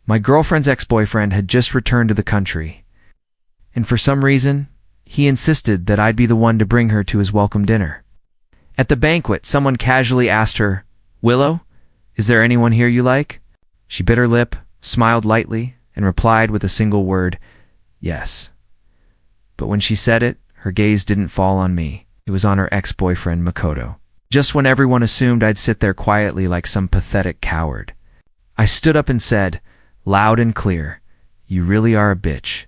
My girlfriend's ex-boyfriend had just returned to the country, and for some reason, he insisted that I'd be the one to bring her to his welcome dinner. At the banquet, someone casually asked her, "Willow, is there anyone here you like?" She bit her lip, smiled lightly, and replied with a single word, "Yes." But when she said it, her gaze didn't fall on me. It was on her ex-boyfriend, Makoto. Just when everyone assumed I'd sit there quietly like some pathetic coward, I stood up and said, loud and clear, "You really are a bitch."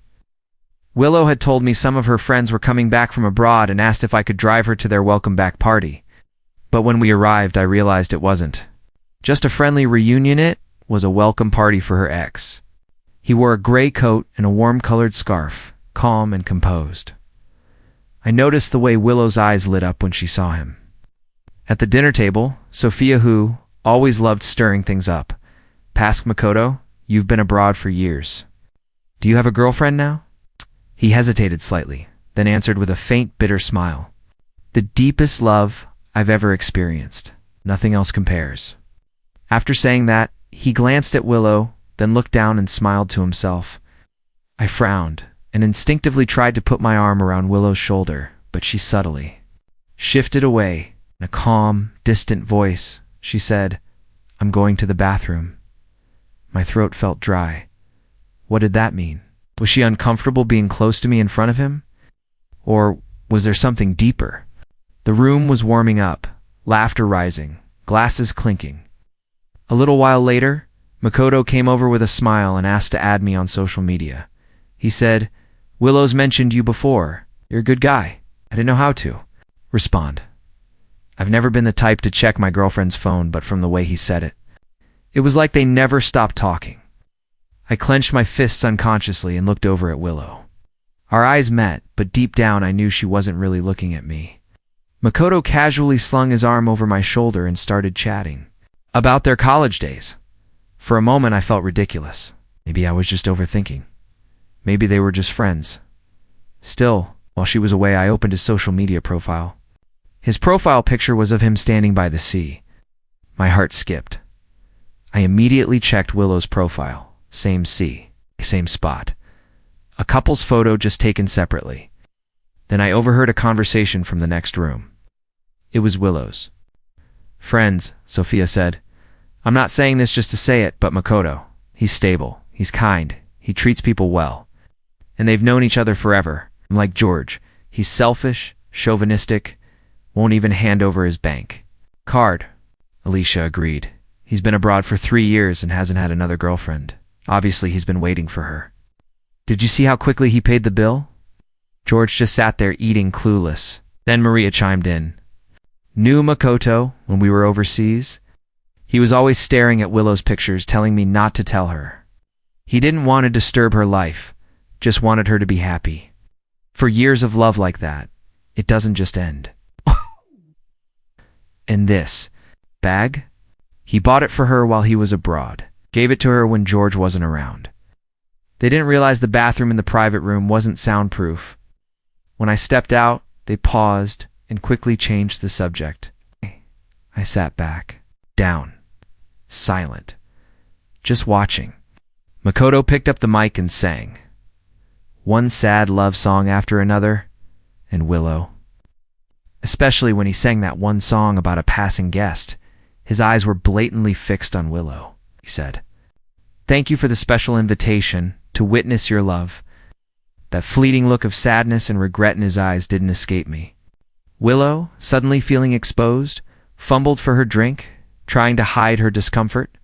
Willow had told me some of her friends were coming back from abroad and asked if I could drive her to their welcome back party. But when we arrived, I realized it wasn't just a friendly reunion, it was a welcome party for her ex. He wore a gray coat and a warm-colored scarf, calm and composed. I noticed the way Willow's eyes lit up when she saw him. At the dinner table, Sophia, who always loved stirring things up, asked Makoto, "You've been abroad for years. Do you have a girlfriend now?" He hesitated slightly, then answered with a faint, bitter smile. "The deepest love I've ever experienced. Nothing else compares." After saying that, he glanced at Willow, then looked down and smiled to himself. I frowned and instinctively tried to put my arm around Willow's shoulder, but she subtly shifted away. In a calm, distant voice, she said, "I'm going to the bathroom." My throat felt dry. What did that mean? Was she uncomfortable being close to me in front of him? Or was there something deeper? The room was warming up, laughter rising, glasses clinking. A little while later, Makoto came over with a smile and asked to add me on social media. He said, "Willow's mentioned you before. You're a good guy." I didn't know how to respond. I've never been the type to check my girlfriend's phone, but from the way he said it, it was like they never stopped talking. I clenched my fists unconsciously and looked over at Willow. Our eyes met, but deep down I knew she wasn't really looking at me. Makoto casually slung his arm over my shoulder and started chatting about their college days. For a moment I felt ridiculous. Maybe I was just overthinking. Maybe they were just friends. Still, while she was away, I opened his social media profile. His profile picture was of him standing by the sea. My heart skipped. I immediately checked Willow's profile. Same sea, same spot. A couple's photo just taken separately. Then I overheard a conversation from the next room. It was Willow's. "Friends," Sophia said. "I'm not saying this just to say it, but Makoto, he's stable, he's kind, he treats people well. And they've known each other forever. Like George, he's selfish, chauvinistic, won't even hand over his bank card." Alicia agreed. "He's been abroad for 3 years and hasn't had another girlfriend. Obviously, he's been waiting for her." "Did you see how quickly he paid the bill?" George just sat there eating, clueless. Then Maria chimed in. "Knew Makoto when we were overseas. He was always staring at Willow's pictures, telling me not to tell her. He didn't want to disturb her life, just wanted her to be happy. For years of love like that, it doesn't just end." "And this bag? He bought it for her while he was abroad. Gave it to her when George wasn't around. They didn't realize the bathroom in the private room wasn't soundproof. When I stepped out, they paused and quickly changed the subject. I sat back, down, silent, just watching. Makoto picked up the mic and sang. One sad love song after another, and Willow. Especially when he sang that one song about a passing guest. His eyes were blatantly fixed on Willow. He said, "Thank you for the special invitation to witness your love." That fleeting look of sadness and regret in his eyes didn't escape me. Willow, suddenly feeling exposed, fumbled for her drink, trying to hide her discomfort.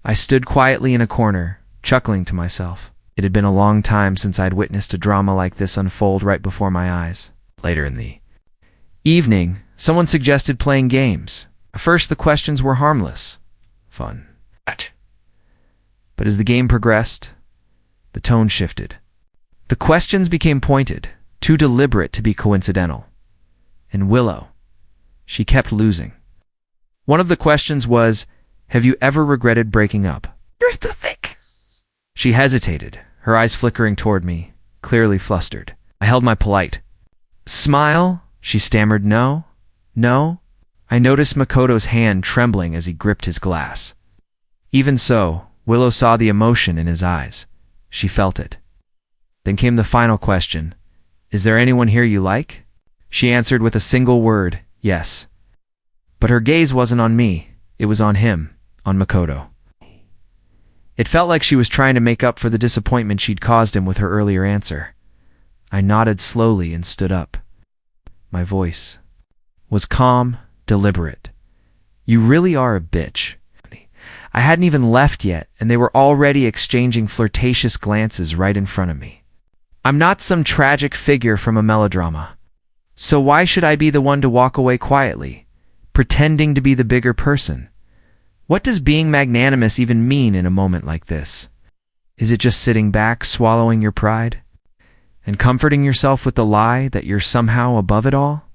I stood quietly in a corner, chuckling to myself. It had been a long time since I'd witnessed a drama like this unfold right before my eyes. Later in the evening, someone suggested playing games. At first, the questions were harmless. Fun. But as the game progressed, the tone shifted. The questions became pointed, too deliberate to be coincidental. And Willow, she kept losing. One of the questions was, "Have you ever regretted breaking up?" "You're too thick." She hesitated, her eyes flickering toward me, clearly flustered. I held my polite smile. She stammered, "No, no." I noticed Makoto's hand trembling as he gripped his glass. Even so, Willow saw the emotion in his eyes. She felt it. Then came the final question. Is there anyone here you like? She answered with a single word, yes. But her gaze wasn't on me. It was on him, on Makoto. It felt like she was trying to make up for the disappointment she'd caused him with her earlier answer. I nodded slowly and stood up. My voice was calm, deliberate. You really are a bitch. I hadn't even left yet, and they were already exchanging flirtatious glances right in front of me. I'm not some tragic figure from a melodrama. So why should I be the one to walk away quietly, pretending to be the bigger person? What does being magnanimous even mean in a moment like this? Is it just sitting back, swallowing your pride, and comforting yourself with the lie that you're somehow above it all?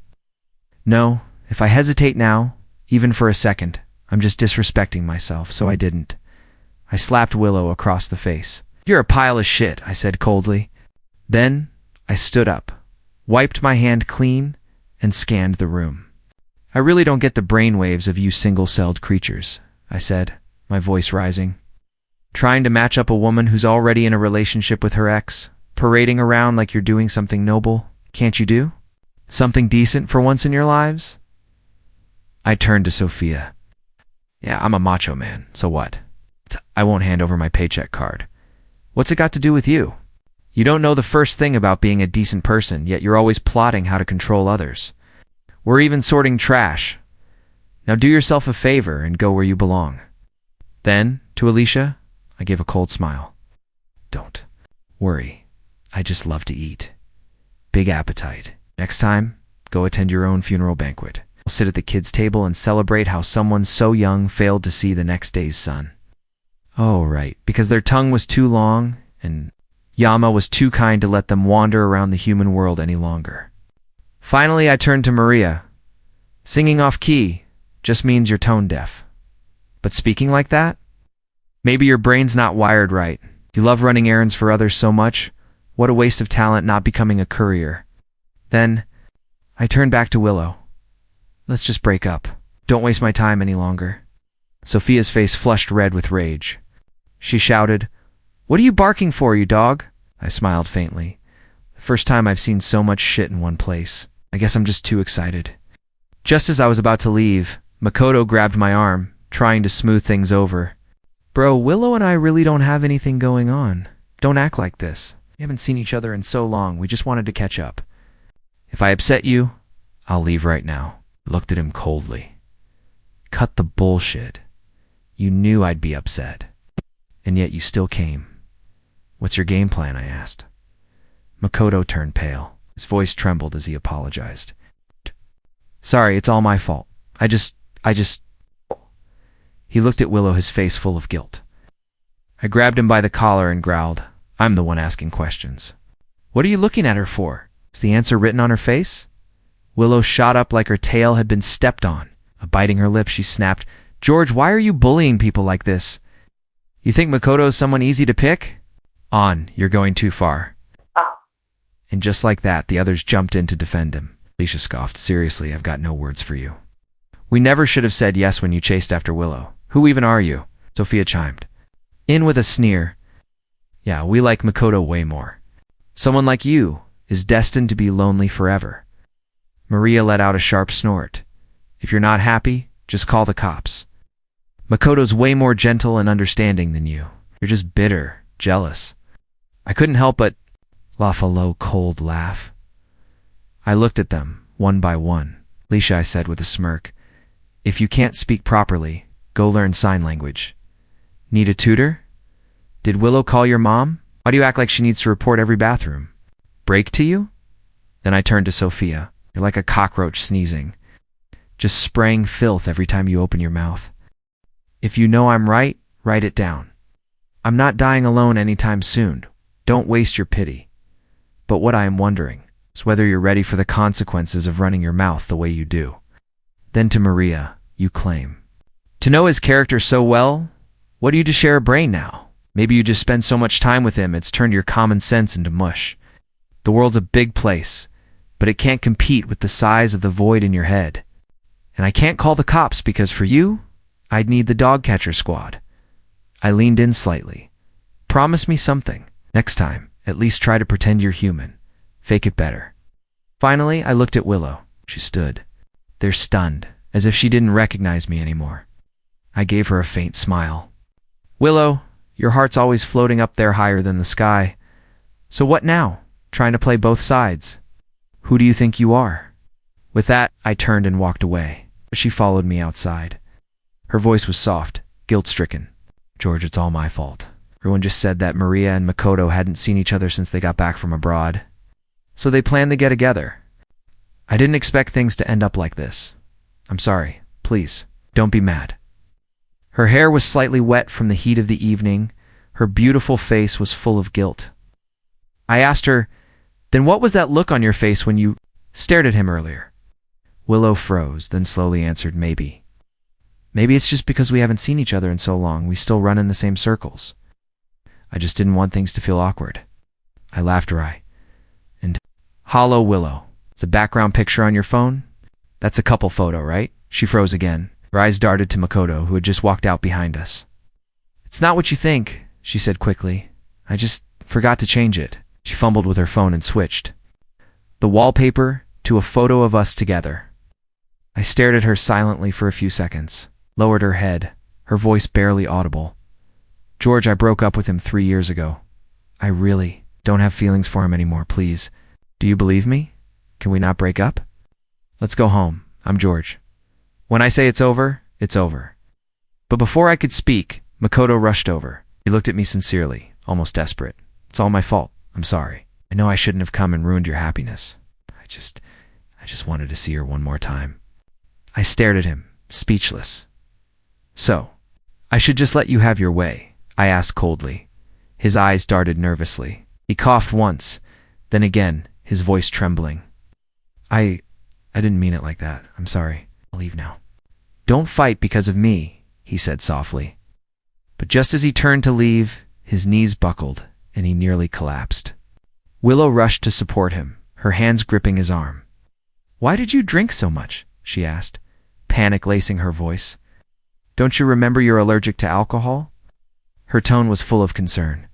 No, if I hesitate now, even for a second, I'm just disrespecting myself, so I didn't. I slapped Willow across the face. You're a pile of shit, I said coldly. Then I stood up, wiped my hand clean, and scanned the room. I really don't get the brainwaves of you single-celled creatures, I said, my voice rising. Trying to match up a woman who's already in a relationship with her ex, parading around like you're doing something noble, can't you do? Something decent for once in your lives? I turned to Sophia. Yeah, I'm a macho man, so what? I won't hand over my paycheck card. What's it got to do with you? You don't know the first thing about being a decent person, yet you're always plotting how to control others. We're even sorting trash. Now do yourself a favor and go where you belong. Then, to Alicia, I gave a cold smile. Don't worry. I just love to eat. Big appetite. Next time, go attend your own funeral banquet. We'll sit at the kids' table and celebrate how someone so young failed to see the next day's sun. Oh, right, because their tongue was too long and Yama was too kind to let them wander around the human world any longer. Finally, I turned to Maria. Singing off key just means you're tone deaf. But speaking like that? Maybe your brain's not wired right. You love running errands for others so much. What a waste of talent not becoming a courier. Then, I turned back to Willow. Let's just break up. Don't waste my time any longer. Sophia's face flushed red with rage. She shouted, What are you barking for, you dog? I smiled faintly. The first time I've seen so much shit in one place. I guess I'm just too excited. Just as I was about to leave, Makoto grabbed my arm, trying to smooth things over. Bro, Willow and I really don't have anything going on. Don't act like this. We haven't seen each other in so long, we just wanted to catch up. If I upset you, I'll leave right now. I looked at him coldly. Cut the bullshit. You knew I'd be upset. And yet you still came. What's your game plan? I asked. Makoto turned pale. His voice trembled as he apologized. Sorry, it's all my fault. I just... He looked at Willow, his face full of guilt. I grabbed him by the collar and growled, I'm the one asking questions. What are you looking at her for? Is the answer written on her face? Willow shot up like her tail had been stepped on. Biting her lip, she snapped, George, why are you bullying people like this? You think Makoto's someone easy to pick? You're going too far. And just like that, the others jumped in to defend him. Alicia scoffed, seriously, I've got no words for you. We never should have said yes when you chased after Willow. Who even are you? Sophia chimed in with a sneer. Yeah, we like Makoto way more. Someone like you is destined to be lonely forever. Maria let out a sharp snort. If you're not happy, just call the cops. Makoto's way more gentle and understanding than you. You're just bitter, jealous. I couldn't help but laugh a low, cold laugh. I looked at them, one by one. Alicia, I said with a smirk, if you can't speak properly, go learn sign language. Need a tutor? Did Willow call your mom? Why do you act like she needs to report every bathroom? Break to you? Then I turned to Sophia. You're like a cockroach sneezing. Just spraying filth every time you open your mouth. If you know I'm right, write it down. I'm not dying alone anytime soon. Don't waste your pity. But what I am wondering is whether you're ready for the consequences of running your mouth the way you do. Then to Maria, you claim. To know his character so well, what do you to share a brain now? Maybe you just spend so much time with him it's turned your common sense into mush. The world's a big place, but it can't compete with the size of the void in your head. And I can't call the cops because for you, I'd need the dog catcher squad. I leaned in slightly. Promise me something. Next time, at least try to pretend you're human. Fake it better. Finally, I looked at Willow. She stood there stunned, as if she didn't recognize me anymore. I gave her a faint smile. Willow, your heart's always floating up there higher than the sky. So what now? Trying to play both sides? Who do you think you are? With that, I turned and walked away. She followed me outside. Her voice was soft, guilt-stricken. George, it's all my fault. Everyone just said that Maria and Makoto hadn't seen each other since they got back from abroad. So they planned to get together. I didn't expect things to end up like this. I'm sorry. Please, don't be mad. Her hair was slightly wet from the heat of the evening. Her beautiful face was full of guilt. I asked her, then what was that look on your face when you stared at him earlier? Willow froze, then slowly answered, maybe. Maybe it's just because we haven't seen each other in so long, we still run in the same circles. I just didn't want things to feel awkward. I laughed dry. And, hello, Willow. The background picture on your phone? That's a couple photo, right? She froze again. Her eyes darted to Makoto, who had just walked out behind us. It's not what you think, she said quickly. I just forgot to change it. She fumbled with her phone and switched the wallpaper to a photo of us together. I stared at her silently for a few seconds, lowered her head, her voice barely audible. George, I broke up with him 3 years ago. I really don't have feelings for him anymore, please. Do you believe me? Can we not break up? Let's go home. I'm George. When I say it's over, it's over. But before I could speak, Makoto rushed over. He looked at me sincerely, almost desperate. It's all my fault. I'm sorry. I know I shouldn't have come and ruined your happiness. I just wanted to see her one more time. I stared at him, speechless. So, I should just let you have your way, I asked coldly. His eyes darted nervously. He coughed once, then again, his voice trembling. I didn't mean it like that. I'm sorry. I'll leave now. Don't fight because of me, he said softly. But just as he turned to leave, his knees buckled, and he nearly collapsed. Willow rushed to support him, her hands gripping his arm. Why did you drink so much? She asked, panic lacing her voice. Don't you remember you're allergic to alcohol? Her tone was full of concern.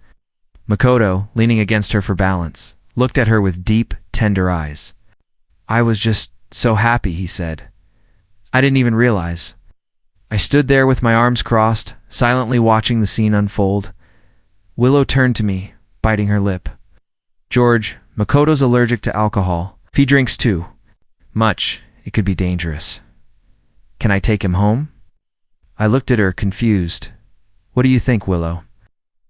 Makoto, leaning against her for balance, looked at her with deep, tender eyes. I was just so happy, he said. I didn't even realize. I stood there with my arms crossed, silently watching the scene unfold. Willow turned to me, biting her lip. George, Makoto's allergic to alcohol. If he drinks too much, it could be dangerous. Can I take him home? I looked at her, confused. What do you think, Willow?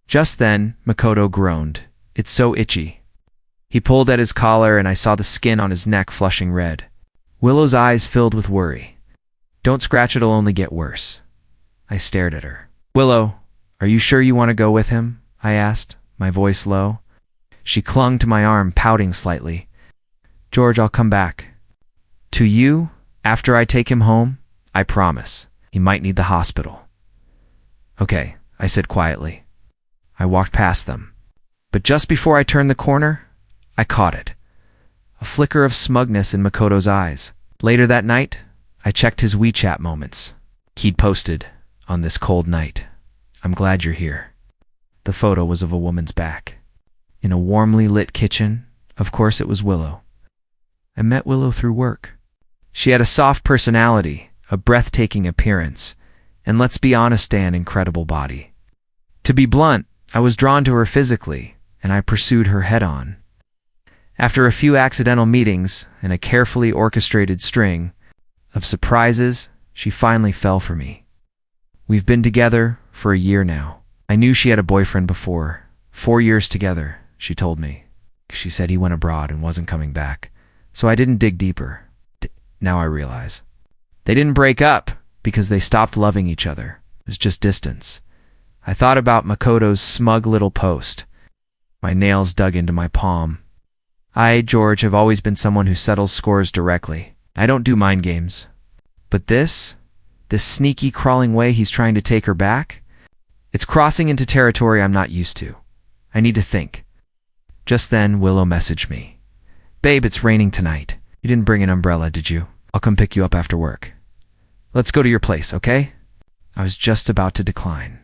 Just then, Makoto groaned. It's so itchy. He pulled at his collar and I saw the skin on his neck flushing red. Willow's eyes filled with worry. Don't scratch, it'll only get worse. I stared at her. Willow, are you sure you want to go with him? I asked, my voice low. She clung to my arm, pouting slightly. George, I'll come back. To you, after I take him home, I promise. He might need the hospital. Okay, I said quietly. I walked past them. But just before I turned the corner, I caught it. A flicker of smugness in Makoto's eyes. Later that night, I checked his WeChat moments. He'd posted, on this cold night, I'm glad you're here. The photo was of a woman's back. In a warmly lit kitchen, of course it was Willow. I met Willow through work. She had a soft personality, a breathtaking appearance, and let's be honest, an incredible body. To be blunt, I was drawn to her physically, and I pursued her head-on. After a few accidental meetings and a carefully orchestrated string of surprises, she finally fell for me. We've been together for a year now. I knew she had a boyfriend before. 4 years together, she told me. She said he went abroad and wasn't coming back, so I didn't dig deeper. Now I realize. They didn't break up because they stopped loving each other. It was just distance. I thought about Makoto's smug little post. My nails dug into my palm. I, George, have always been someone who settles scores directly. I don't do mind games. But this sneaky, crawling way he's trying to take her back, it's crossing into territory I'm not used to. I need to think. Just then, Willow messaged me. Babe, it's raining tonight. You didn't bring an umbrella, did you? I'll come pick you up after work. Let's go to your place, okay? I was just about to decline.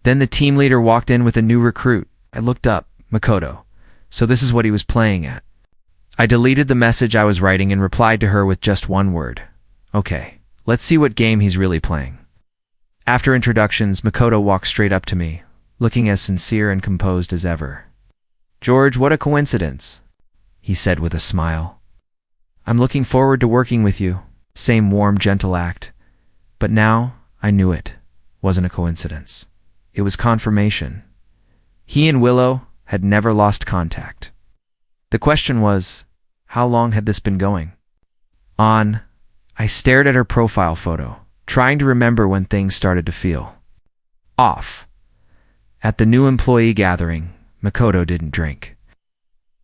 Then the team leader walked in with a new recruit. I looked up, Makoto. So this is what he was playing at. I deleted the message I was writing and replied to her with just one word. Okay, let's see what game he's really playing. After introductions, Makoto walked straight up to me, looking as sincere and composed as ever. "George, what a coincidence," he said with a smile. "I'm looking forward to working with you." Same warm, gentle act. But now I knew it wasn't a coincidence. It was confirmation. He and Willow had never lost contact. The question was, how long had this been going on? I stared at her profile photo, trying to remember when things started to feel off. At the new employee gathering, Makoto didn't drink.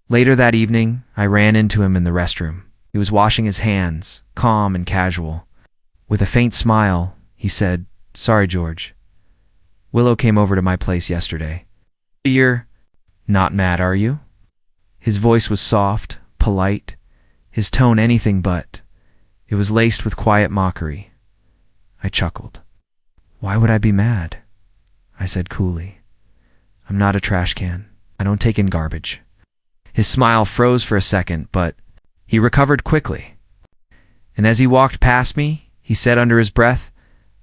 Later that evening, I ran into him in the restroom. He was washing his hands, calm and casual. With a faint smile, he said, "Sorry, George. Willow came over to my place yesterday." "You're not mad, are you?" His voice was soft, polite, his tone anything but. It was laced with quiet mockery. I chuckled. "Why would I be mad?" I said coolly. "I'm not a trash can. I don't take in garbage." His smile froze for a second, but he recovered quickly. And as he walked past me, he said under his breath,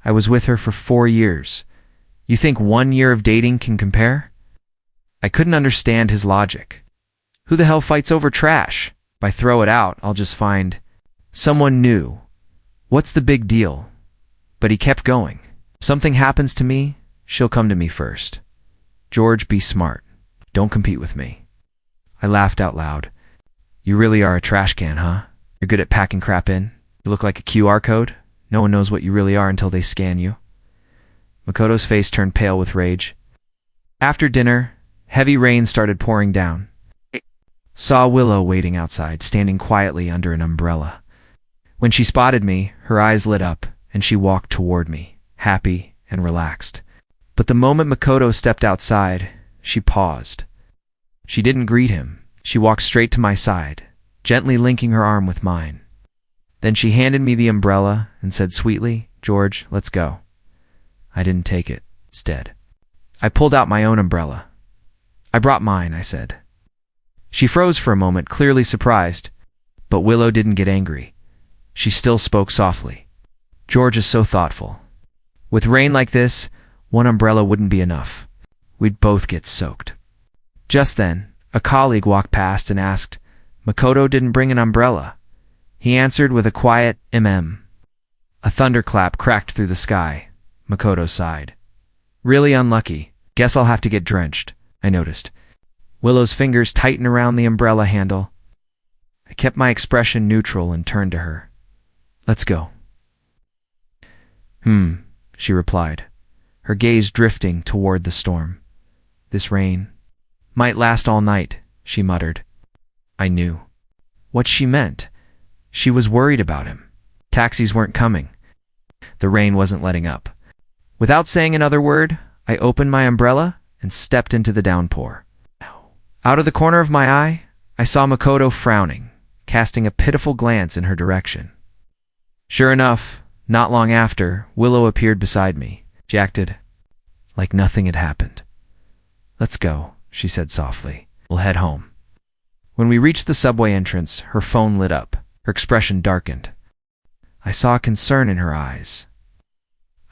"I was with her for 4 years. You think 1 year of dating can compare?" I couldn't understand his logic. Who the hell fights over trash? If I throw it out, I'll just find someone new. What's the big deal? But he kept going. If something happens to me, she'll come to me first. "George, be smart. Don't compete with me." I laughed out loud. "You really are a trash can, huh? You're good at packing crap in? You look like a QR code? No one knows what you really are until they scan you." Makoto's face turned pale with rage. After dinner, heavy rain started pouring down. Saw Willow waiting outside, standing quietly under an umbrella. When she spotted me, her eyes lit up, and she walked toward me, happy and relaxed. But the moment Makoto stepped outside, she paused. She didn't greet him. She walked straight to my side, gently linking her arm with mine. Then she handed me the umbrella and said sweetly, "George, let's go." I didn't take it. Instead, I pulled out my own umbrella. "I brought mine," I said. She froze for a moment, clearly surprised, but Willow didn't get angry. She still spoke softly. "George is so thoughtful. With rain like this, one umbrella wouldn't be enough. We'd both get soaked." Just then, a colleague walked past and asked, "Makoto didn't bring an umbrella." He answered with a quiet mm. A thunderclap cracked through the sky. Makoto sighed. "Really unlucky. Guess I'll have to get drenched," I noticed. Willow's fingers tightened around the umbrella handle. I kept my expression neutral and turned to her. "Let's go." She replied, her gaze drifting toward the storm. "This rain might last all night," she muttered. I knew what she meant. She was worried about him. Taxis weren't coming. The rain wasn't letting up. Without saying another word, I opened my umbrella and stepped into the downpour. Out of the corner of my eye, I saw Makoto frowning, casting a pitiful glance in her direction. Sure enough, not long after, Willow appeared beside me. She acted like nothing had happened. "Let's go," she said softly. "We'll head home." When we reached the subway entrance, her phone lit up. Her expression darkened. I saw concern in her eyes.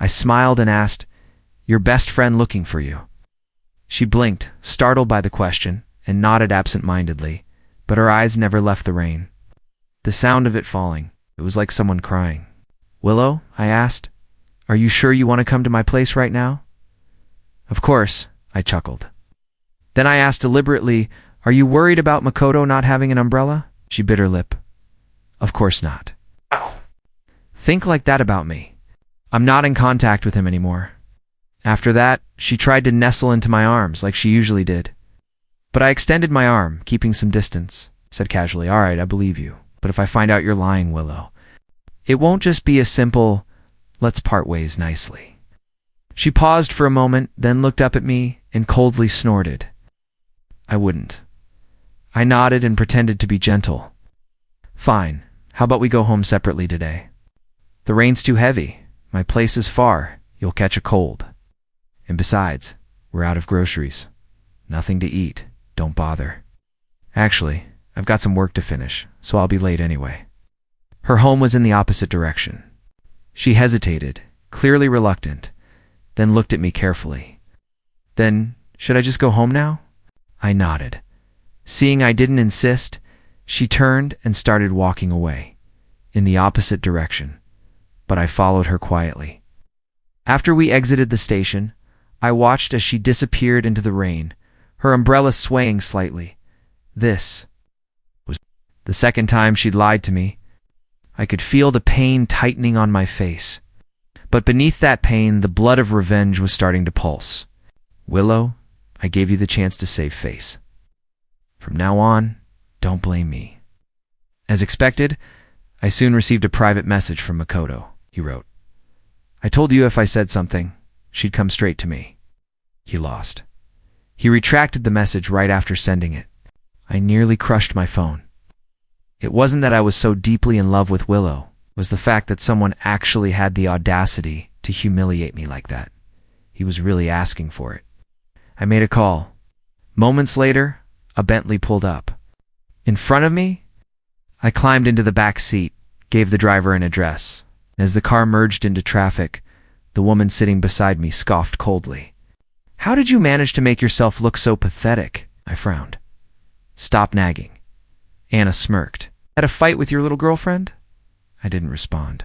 I smiled and asked, "Your best friend looking for you?" She blinked, startled by the question, and nodded absent-mindedly, but her eyes never left the rain. The sound of it falling, it was like someone crying. "Willow?" I asked. "Are you sure you want to come to my place right now?" "Of course," I chuckled. Then I asked deliberately, "Are you worried about Makoto not having an umbrella?" She bit her lip. "Of course not." Think like that about me. I'm not in contact with him anymore. After that, she tried to nestle into my arms like she usually did. But I extended my arm, keeping some distance. Said casually, "All right, I believe you. But if I find out you're lying, Willow, it won't just be a simple, let's part ways nicely." She paused for a moment, then looked up at me and coldly snorted. "I wouldn't." I nodded and pretended to be gentle. "Fine. How about we go home separately today? The rain's too heavy. My place is far. You'll catch a cold." And besides, we're out of groceries. Nothing to eat. Don't bother. Actually, I've got some work to finish, so I'll be late anyway. Her home was in the opposite direction. She hesitated, clearly reluctant, then looked at me carefully. Then, should I just go home now? I nodded. Seeing I didn't insist, she turned and started walking away, in the opposite direction, but I followed her quietly. After we exited the station, I watched as she disappeared into the rain, her umbrella swaying slightly. This was the second time she'd lied to me. I could feel the pain tightening on my face. But beneath that pain, the blood of revenge was starting to pulse. Willow, I gave you the chance to save face. From now on, don't blame me. As expected, I soon received a private message from Makoto. He wrote, I told you if I said something, she'd come straight to me. He lost. He retracted the message right after sending it. I nearly crushed my phone. It wasn't that I was so deeply in love with Willow. It was the fact that someone actually had the audacity to humiliate me like that. He was really asking for it. I made a call. Moments later, a Bentley pulled up. In front of me, I climbed into the back seat, gave the driver an address. As the car merged into traffic, the woman sitting beside me scoffed coldly. How did you manage to make yourself look so pathetic? I frowned. Stop nagging. Anna smirked. Had a fight with your little girlfriend? I didn't respond.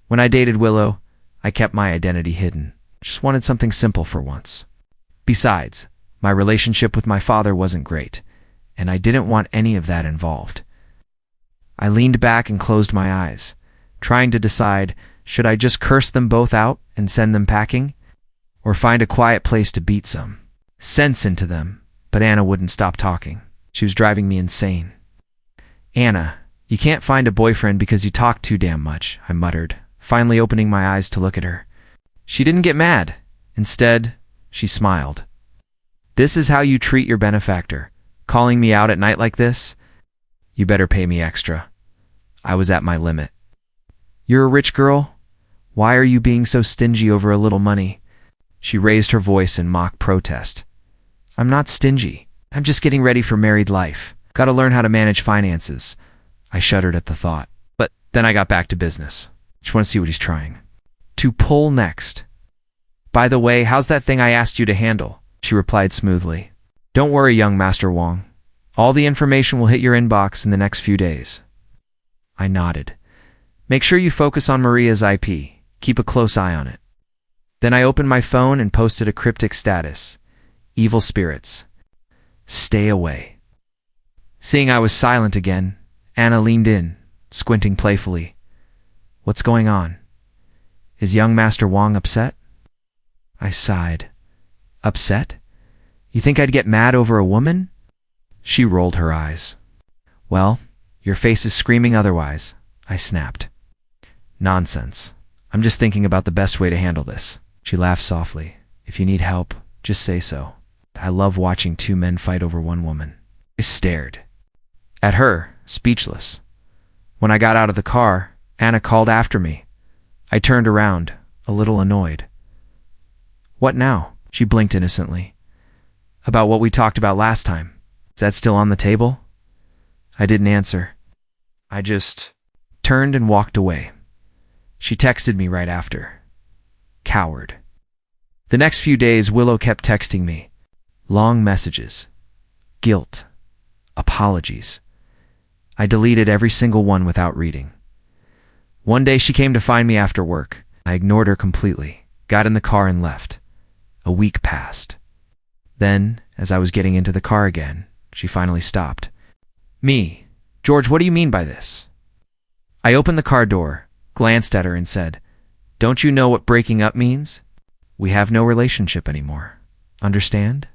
When I dated Willow, I kept my identity hidden. Just wanted something simple for once. Besides, my relationship with my father wasn't great, and I didn't want any of that involved. I leaned back and closed my eyes, trying to decide, should I just curse them both out and send them packing, or find a quiet place to beat some sense into them? But Anna wouldn't stop talking. She was driving me insane. Anna, you can't find a boyfriend because you talk too damn much, I muttered, finally opening my eyes to look at her. She didn't get mad. Instead, she smiled. This is how you treat your benefactor, calling me out at night like this? You better pay me extra. I was at my limit. You're a rich girl? Why are you being so stingy over a little money? She raised her voice in mock protest. I'm not stingy. I'm just getting ready for married life. Gotta learn how to manage finances. I shuddered at the thought. But then I got back to business. Just want to see what he's trying to pull next. By the way, how's that thing I asked you to handle? She replied smoothly. Don't worry, young Master Wong. All the information will hit your inbox in the next few days. I nodded. Make sure you focus on Maria's IP. Keep a close eye on it. Then I opened my phone and posted a cryptic status. Evil spirits. Stay away. Seeing I was silent again, Anna leaned in, squinting playfully. What's going on? Is young Master Wong upset? I sighed. Upset? You think I'd get mad over a woman? She rolled her eyes. Well, your face is screaming otherwise, I snapped. Nonsense. I'm just thinking about the best way to handle this. She laughed softly. If you need help, just say so. I love watching two men fight over one woman. I stared at her, speechless. When I got out of the car, Anna called after me. I turned around, a little annoyed. What now? She blinked innocently. About what we talked about last time. Is that still on the table? I didn't answer. I just turned and walked away. She texted me right after. Coward. The next few days, Willow kept texting me. Long messages. Guilt. Apologies. I deleted every single one without reading. One day she came to find me after work. I ignored her completely, got in the car and left. A week passed. Then, as I was getting into the car again, she finally stopped. Me. George, what do you mean by this? I opened the car door, glanced at her and said, Don't you know what breaking up means? We have no relationship anymore. Understand?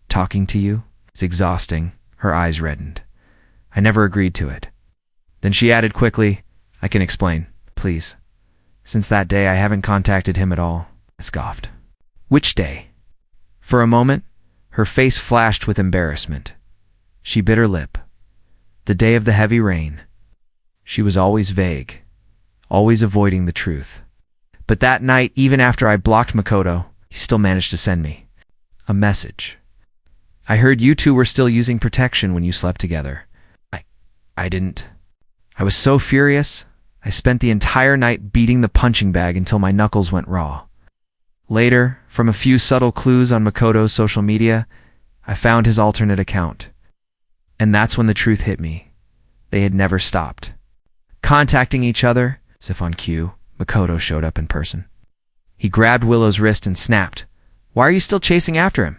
Talking to you? It's exhausting. Her eyes reddened. I never agreed to it. Then she added quickly, I can explain, please. Since that day, I haven't contacted him at all. I scoffed. Which day? For a moment, her face flashed with embarrassment. She bit her lip. The day of the heavy rain. She was always vague, always avoiding the truth. But that night, even after I blocked Makoto, he still managed to send me a message. I heard you two were still using protection when you slept together. I didn't. I was so furious, I spent the entire night beating the punching bag until my knuckles went raw. Later, from a few subtle clues on Makoto's social media, I found his alternate account. And that's when the truth hit me. They had never stopped contacting each other. As if on cue, Makoto showed up in person. He grabbed Willow's wrist and snapped, "Why are you still chasing after him?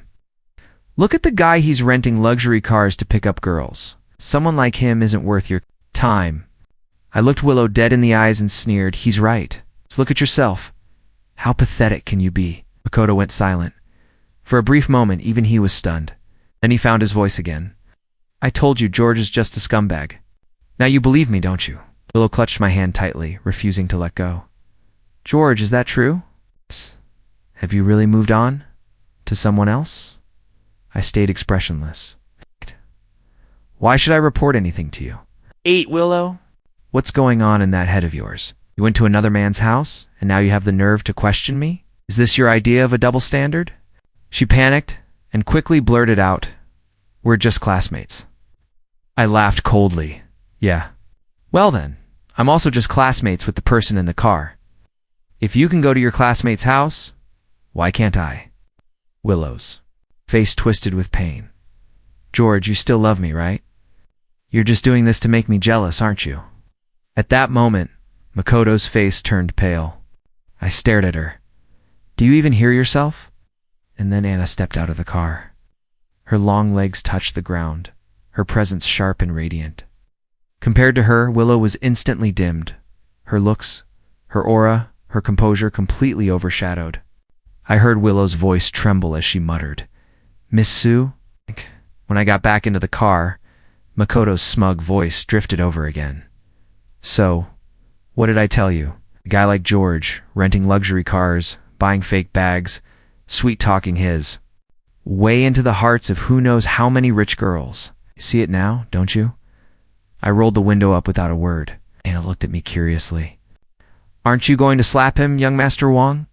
Look at the guy, he's renting luxury cars to pick up girls. Someone like him isn't worth your time." I looked Willow dead in the eyes and sneered, "He's right. Let's look at yourself. How pathetic can you be?" Makoto went silent. For a brief moment, even he was stunned. Then he found his voice again. "I told you George is just a scumbag. Now you believe me, don't you?" Willow clutched my hand tightly, refusing to let go. "George, is that true? Have you really moved on? To someone else?" I stayed expressionless. "Why should I report anything to you?" Willow. "What's going on in that head of yours? You went to another man's house, and now you have the nerve to question me? Is this your idea of a double standard?" She panicked and quickly blurted out, "We're just classmates." I laughed coldly. "Yeah. Well then, I'm also just classmates with the person in the car. If you can go to your classmate's house, why can't I?" Willow's face twisted with pain. "George, you still love me, right? You're just doing this to make me jealous, aren't you?" At that moment, Makoto's face turned pale. I stared at her. "Do you even hear yourself?" And then Anna stepped out of the car. Her long legs touched the ground, her presence sharp and radiant. Compared to her, Willow was instantly dimmed. Her looks, her aura, her composure completely overshadowed. I heard Willow's voice tremble as she muttered, "Miss Sue?" When I got back into the car, Makoto's smug voice drifted over again. "So, what did I tell you? A guy like George, renting luxury cars, buying fake bags, sweet-talking his way into the hearts of who knows how many rich girls. You see it now, don't you?" I rolled the window up without a word. Anna looked at me curiously. "Aren't you going to slap him, young Master Wong?"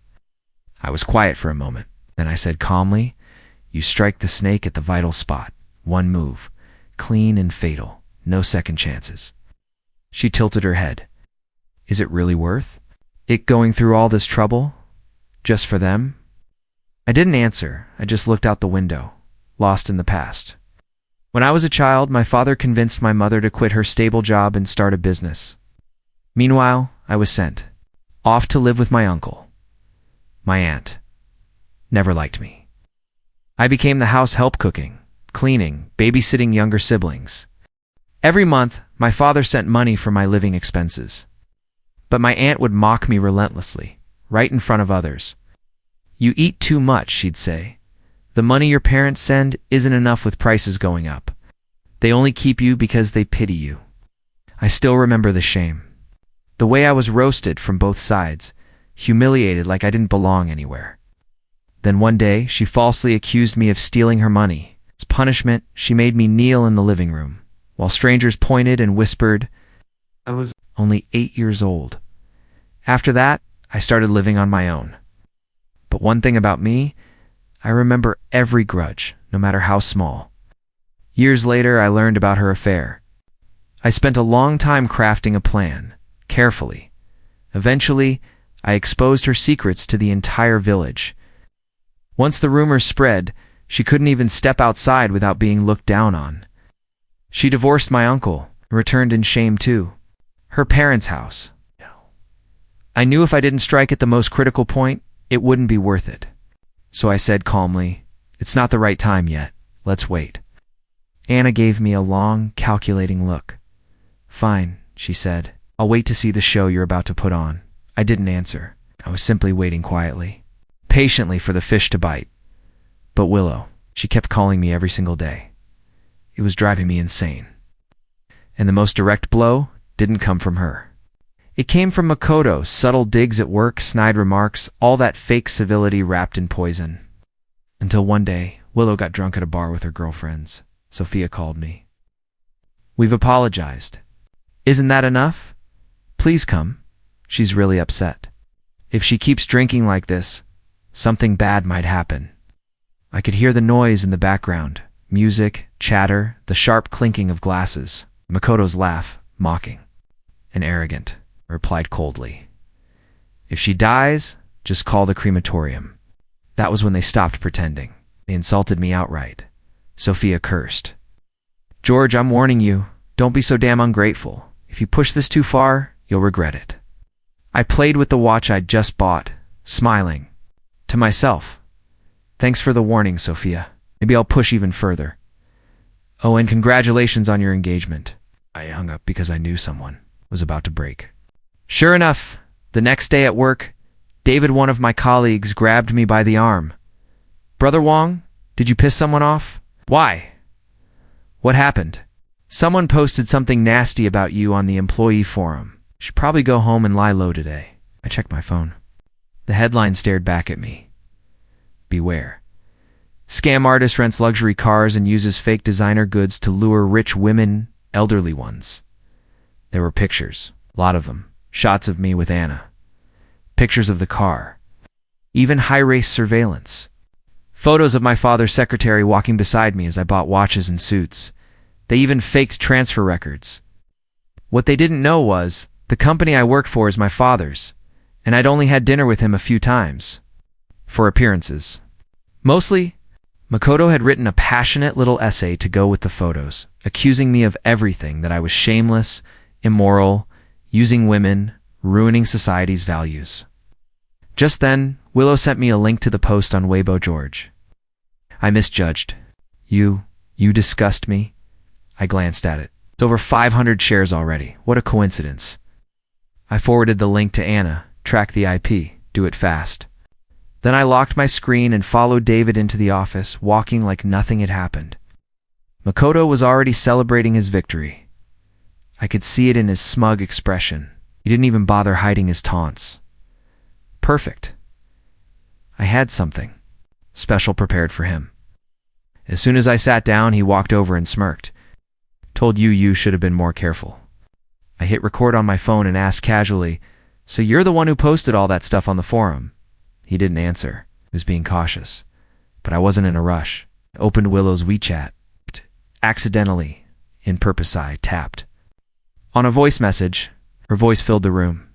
I was quiet for a moment. Then I said calmly, "You strike the snake at the vital spot. One move. Clean and fatal. No second chances." She tilted her head. "Is it really worth it going through all this trouble? Just for them?" I didn't answer. I just looked out the window, lost in the past. When I was a child, my father convinced my mother to quit her stable job and start a business. Meanwhile, I was sent off to live with my uncle. My aunt never liked me. I became the house help, cooking, cleaning, babysitting younger siblings. Every month, my father sent money for my living expenses. But my aunt would mock me relentlessly, right in front of others. "You eat too much," she'd say. "The money your parents send isn't enough with prices going up. They only keep you because they pity you." I still remember the shame. The way I was roasted from both sides, humiliated like I didn't belong anywhere. Then one day, she falsely accused me of stealing her money. As punishment, she made me kneel in the living room, while strangers pointed and whispered. I was only 8 years old. After that, I started living on my own. But one thing about me, I remember every grudge, no matter how small. Years later, I learned about her affair. I spent a long time crafting a plan, carefully. Eventually, I exposed her secrets to the entire village. Once the rumors spread, she couldn't even step outside without being looked down on. She divorced my uncle and returned in shame too. Her parents' house. I knew if I didn't strike at the most critical point, it wouldn't be worth it. So I said calmly, "It's not the right time yet. Let's wait." Anna gave me a long, calculating look. "Fine," she said. "I'll wait to see the show you're about to put on." I didn't answer. I was simply waiting quietly, patiently for the fish to bite. But Willow, she kept calling me every single day. It was driving me insane. And the most direct blow didn't come from her. It came from Makoto, subtle digs at work, snide remarks, all that fake civility wrapped in poison. Until one day, Willow got drunk at a bar with her girlfriends. Sophia called me. "We've apologized. Isn't that enough? Please come. She's really upset. If she keeps drinking like this, something bad might happen. I could hear the noise in the background, music, chatter, the sharp clinking of glasses. Makoto's laugh, mocking and arrogant, replied coldly, "If she dies, just call the crematorium." That was when they stopped pretending. They insulted me outright. Sophia cursed. "George, I'm warning you, don't be so damn ungrateful. If you push this too far, you'll regret it." I played with the watch I'd just bought, smiling. To myself, "Thanks for the warning, Sophia. Maybe I'll push even further. Oh, and congratulations on your engagement." I hung up because I knew someone was about to break. Sure enough, the next day at work, David, one of my colleagues, grabbed me by the arm. "Brother Wong, did you piss someone off?" "Why? What happened?" "Someone posted something nasty about you on the employee forum. Should probably go home and lie low today." I checked my phone. The headline stared back at me. "Beware. Scam artist rents luxury cars and uses fake designer goods to lure rich women, elderly ones." There were pictures, a lot of them, shots of me with Anna. Pictures of the car. Even high-res surveillance. Photos of my father's secretary walking beside me as I bought watches and suits. They even faked transfer records. What they didn't know was, the company I worked for is my father's, and I'd only had dinner with him a few times. For appearances. Mostly, Makoto had written a passionate little essay to go with the photos, accusing me of everything, that I was shameless, immoral, using women, ruining society's values. Just then, Willow sent me a link to the post on Weibo. "George, I misjudged. You disgust me." I glanced at it. It's over 500 shares already. What a coincidence. I forwarded the link to Anna. "Track the IP. Do it fast." Then I locked my screen and followed David into the office, walking like nothing had happened. Makoto was already celebrating his victory. I could see it in his smug expression. He didn't even bother hiding his taunts. Perfect. I had something special prepared for him. As soon as I sat down, he walked over and smirked. "Told you should have been more careful." I hit record on my phone and asked casually, "So you're the one who posted all that stuff on the forum?" He didn't answer. He was being cautious. But I wasn't in a rush. I opened Willow's WeChat. Accidentally, in purpose, I tapped. On a voice message, her voice filled the room.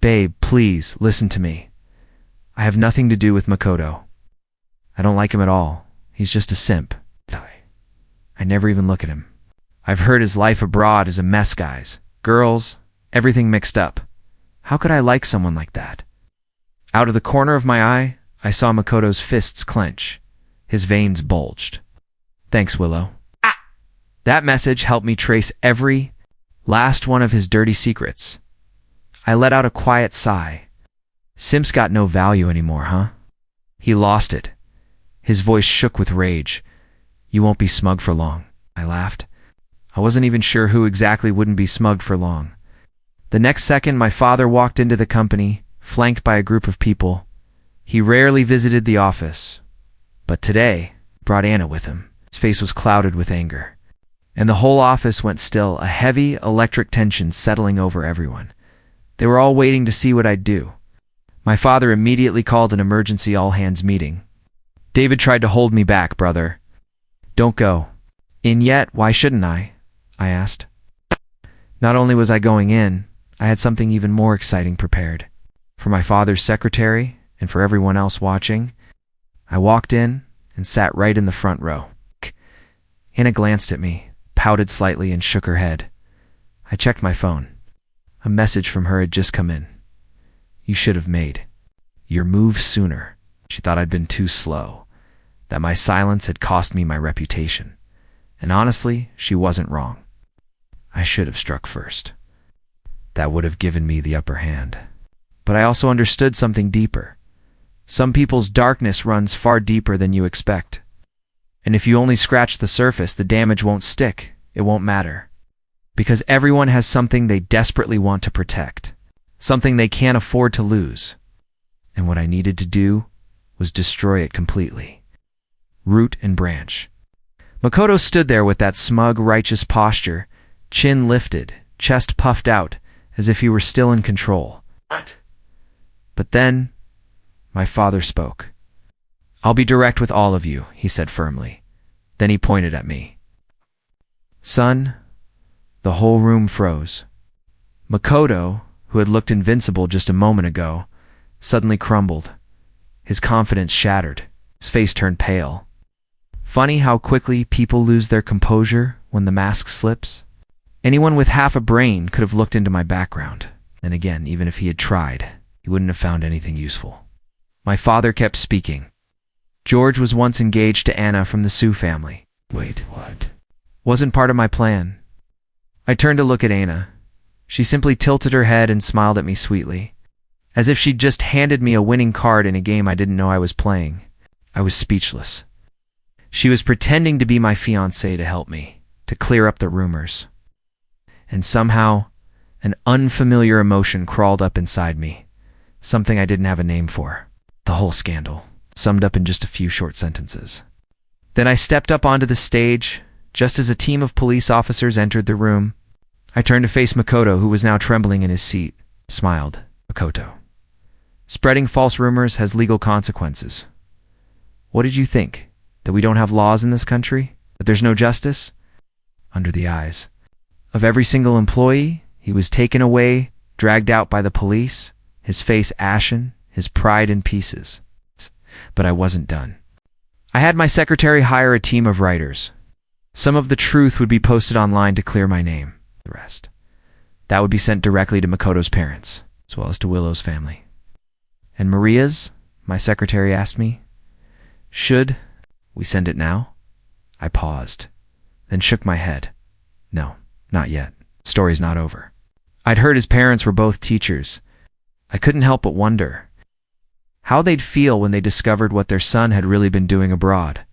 "Babe, please, listen to me. I have nothing to do with Makoto. I don't like him at all. He's just a simp. I never even look at him. I've heard his life abroad is a mess, guys. Girls, everything mixed up. How could I like someone like that?" Out of the corner of my eye, I saw Makoto's fists clench. His veins bulged. "Thanks, Willow." That message helped me trace every last one of his dirty secrets. I let out a quiet sigh. Simps got no value anymore, huh? He lost it. His voice shook with rage. "You won't be smug for long." I laughed. I wasn't even sure who exactly wouldn't be smug for long. The next second, my father walked into the company, flanked by a group of people. He rarely visited the office, but today brought Anna with him. His face was clouded with anger, and the whole office went still, a heavy electric tension settling over everyone. They were all waiting to see what I'd do. My father immediately called an emergency all-hands meeting. "David tried to hold me back, brother." "Don't go." "In yet? Why shouldn't I?" I asked. Not only was I going in, I had something even more exciting prepared. For my father's secretary, and for everyone else watching. I walked in and sat right in the front row. Anna glanced at me, pouted slightly, and shook her head. I checked my phone. A message from her had just come in. "You should have made your move sooner." She thought I'd been too slow, that my silence had cost me my reputation. And honestly, she wasn't wrong. I should have struck first. That would have given me the upper hand. But I also understood something deeper. Some people's darkness runs far deeper than you expect. And if you only scratch the surface, the damage won't stick. It won't matter. Because everyone has something they desperately want to protect. Something they can't afford to lose. And what I needed to do was destroy it completely. Root and branch. Makoto stood there with that smug, righteous posture, chin lifted, chest puffed out, as if he were still in control. But then, My father spoke. "I'll be direct with all of you," he said firmly. Then he pointed at me. "Son," the whole room froze. Makoto, who had looked invincible just a moment ago, suddenly crumbled. His confidence shattered. His face turned pale. Funny how quickly people lose their composure when the mask slips. Anyone with half a brain could have looked into my background. And again, even if he had tried, he wouldn't have found anything useful. My father kept speaking. "George was once engaged to Anna from the Sue family." "Wait, what?" "Wasn't part of my plan." I turned to look at Anna. She simply tilted her head and smiled at me sweetly, as if she'd just handed me a winning card in a game I didn't know I was playing. I was speechless. She was pretending to be my fiancée to help me, to clear up the rumors. And somehow, an unfamiliar emotion crawled up inside me, something I didn't have a name for. The whole scandal, summed up in just a few short sentences. Then I stepped up onto the stage, just as a team of police officers entered the room. I turned to face Makoto, who was now trembling in his seat, smiled. "Makoto, spreading false rumors has legal consequences. What did you think? That we don't have laws in this country? That there's no justice?" Under the eyes of every single employee, he was taken away, dragged out by the police, his face ashen, his pride in pieces. But I wasn't done. I had my secretary hire a team of writers. Some of the truth would be posted online to clear my name. The rest, that would be sent directly to Makoto's parents, as well as to Willow's family. "And Maria's?" my secretary asked me. "Should we send it now?" I paused, then shook my head. "No, not yet. The story's not over." I'd heard his parents were both teachers. I couldn't help but wonder how they'd feel when they discovered what their son had really been doing abroad.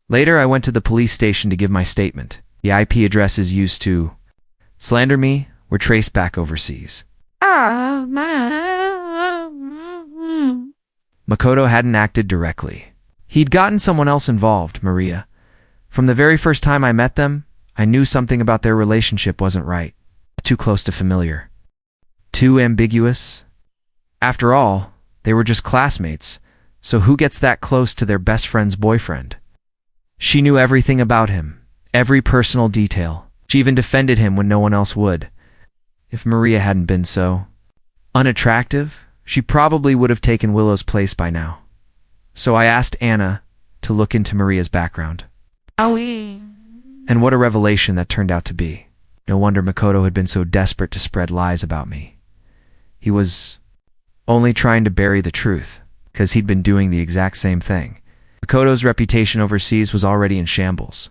Later, I went to the police station to give my statement. The IP addresses used to slander me were traced back overseas. Makoto hadn't acted directly. He'd gotten someone else involved, Maria. From the very first time I met them, I knew something about their relationship wasn't right. Too close to familiar. Too ambiguous. After all, they were just classmates, so who gets that close to their best friend's boyfriend? She knew everything about him, every personal detail. She even defended him when no one else would. If Maria hadn't been so unattractive, she probably would have taken Willow's place by now. So I asked Anna to look into Maria's background. And what a revelation that turned out to be. No wonder Makoto had been so desperate to spread lies about me. He was only trying to bury the truth, because he'd been doing the exact same thing. Makoto's reputation overseas was already in shambles.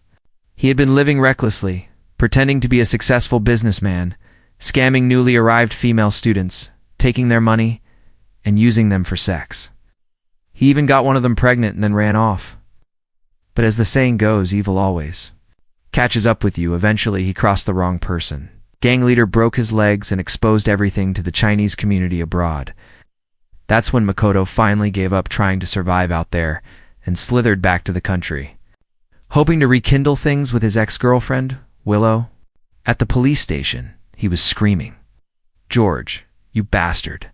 He had been living recklessly, pretending to be a successful businessman, scamming newly arrived female students, taking their money, and using them for sex. He even got one of them pregnant and then ran off. But as the saying goes, evil always catches up with you. Eventually, he crossed the wrong person. Gang leader broke his legs and exposed everything to the Chinese community abroad. That's when Makoto finally gave up trying to survive out there and slithered back to the country, hoping to rekindle things with his ex-girlfriend, Willow. At the police station, he was screaming, "George, you bastard."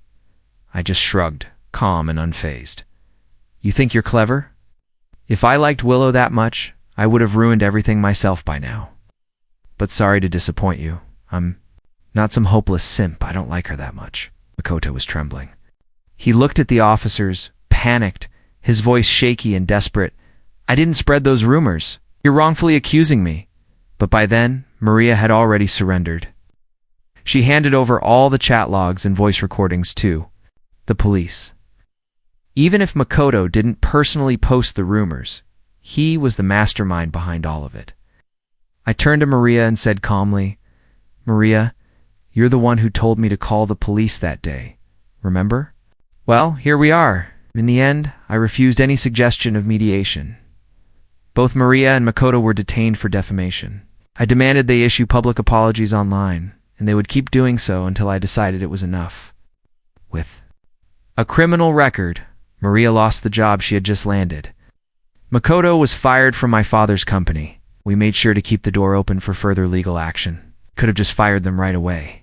I just shrugged, calm and unfazed. "You think you're clever? If I liked Willow that much, I would have ruined everything myself by now. But sorry to disappoint you. I'm not some hopeless simp. I don't like her that much." Makoto was trembling. He looked at the officers, panicked, his voice shaky and desperate. "I didn't spread those rumors. You're wrongfully accusing me." But by then, Maria had already surrendered. She handed over all the chat logs and voice recordings to the police. Even if Makoto didn't personally post the rumors, he was the mastermind behind all of it. I turned to Maria and said calmly, "Maria, you're the one who told me to call the police that day. Remember? Well, here we are. In the end, I refused any suggestion of mediation. Both Maria and Makoto were detained for defamation. I demanded they issue public apologies online, and they would keep doing so until I decided it was enough. With a criminal record, Maria lost the job she had just landed. Makoto was fired from my father's company. We made sure to keep the door open for further legal action. Could have just fired them right away.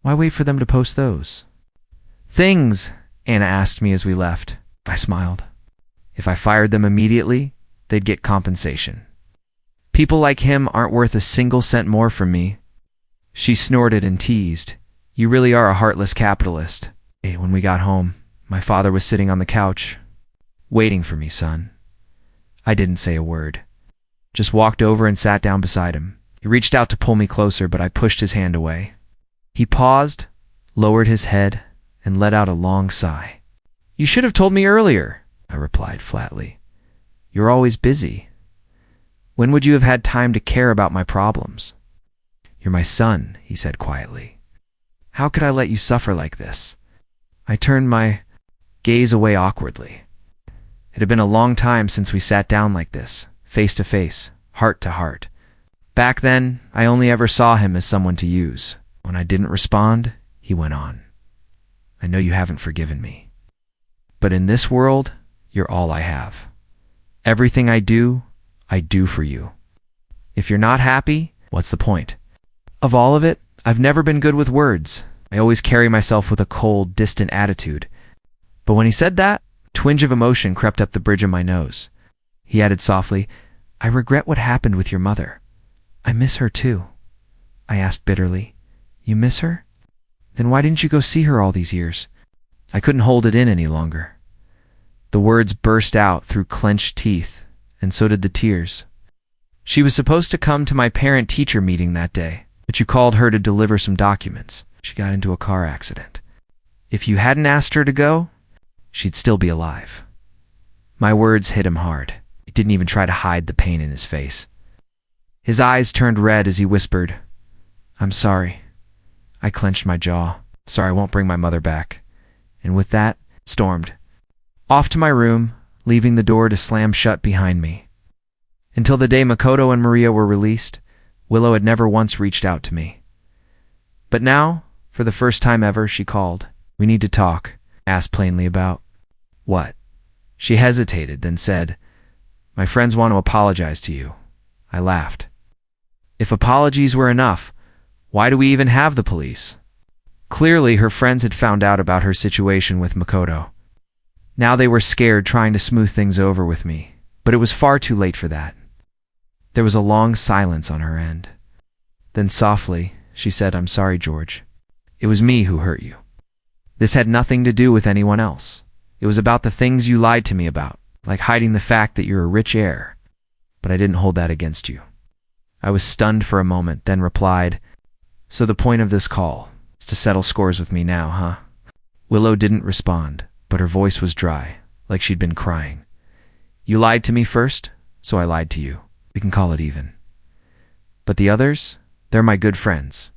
Why wait for them to post those things? Anna asked me as we left. I smiled. If I fired them immediately, they'd get compensation. People like him aren't worth a single cent more from me. She snorted and teased. You really are a heartless capitalist. When we got home, my father was sitting on the couch, waiting for me, son. I didn't say a word. Just walked over and sat down beside him. He reached out to pull me closer, but I pushed his hand away. He paused, lowered his head, and let out a long sigh. You should have told me earlier, I replied flatly. You're always busy. When would you have had time to care about my problems? You're my son, he said quietly. How could I let you suffer like this? I turned my gaze away awkwardly. It had been a long time since we sat down like this, face to face, heart to heart. Back then, I only ever saw him as someone to use. When I didn't respond, he went on. I know you haven't forgiven me. But in this world, you're all I have. Everything I do for you. If you're not happy, what's the point? Of all of it, I've never been good with words. I always carry myself with a cold, distant attitude. But when he said that, a twinge of emotion crept up the bridge of my nose. He added softly, I regret what happened with your mother. I miss her too. I asked bitterly, You miss her? Then why didn't you go see her all these years? I couldn't hold it in any longer. The words burst out through clenched teeth, and so did the tears. She was supposed to come to my parent-teacher meeting that day, but you called her to deliver some documents. She got into a car accident. If you hadn't asked her to go, she'd still be alive. My words hit him hard. He didn't even try to hide the pain in his face. His eyes turned red as he whispered, I'm sorry. I clenched my jaw. Sorry, I won't bring my mother back. And with that, stormed. Off to my room, leaving the door to slam shut behind me. Until the day Makoto and Maria were released, Willow had never once reached out to me. But now, for the first time ever, she called. We need to talk. Asked plainly about what? She hesitated, then said, My friends want to apologize to you. I laughed. If apologies were enough, why do we even have the police? Clearly, her friends had found out about her situation with Makoto. Now they were scared, trying to smooth things over with me, but it was far too late for that. There was a long silence on her end. Then softly, she said, I'm sorry, George. It was me who hurt you. This had nothing to do with anyone else. It was about the things you lied to me about, like hiding the fact that you're a rich heir. But I didn't hold that against you. I was stunned for a moment, then replied, So the point of this call is to settle scores with me now, huh? Willow didn't respond, but her voice was dry, like she'd been crying. You lied to me first, so I lied to you. We can call it even. But the others, they're my good friends.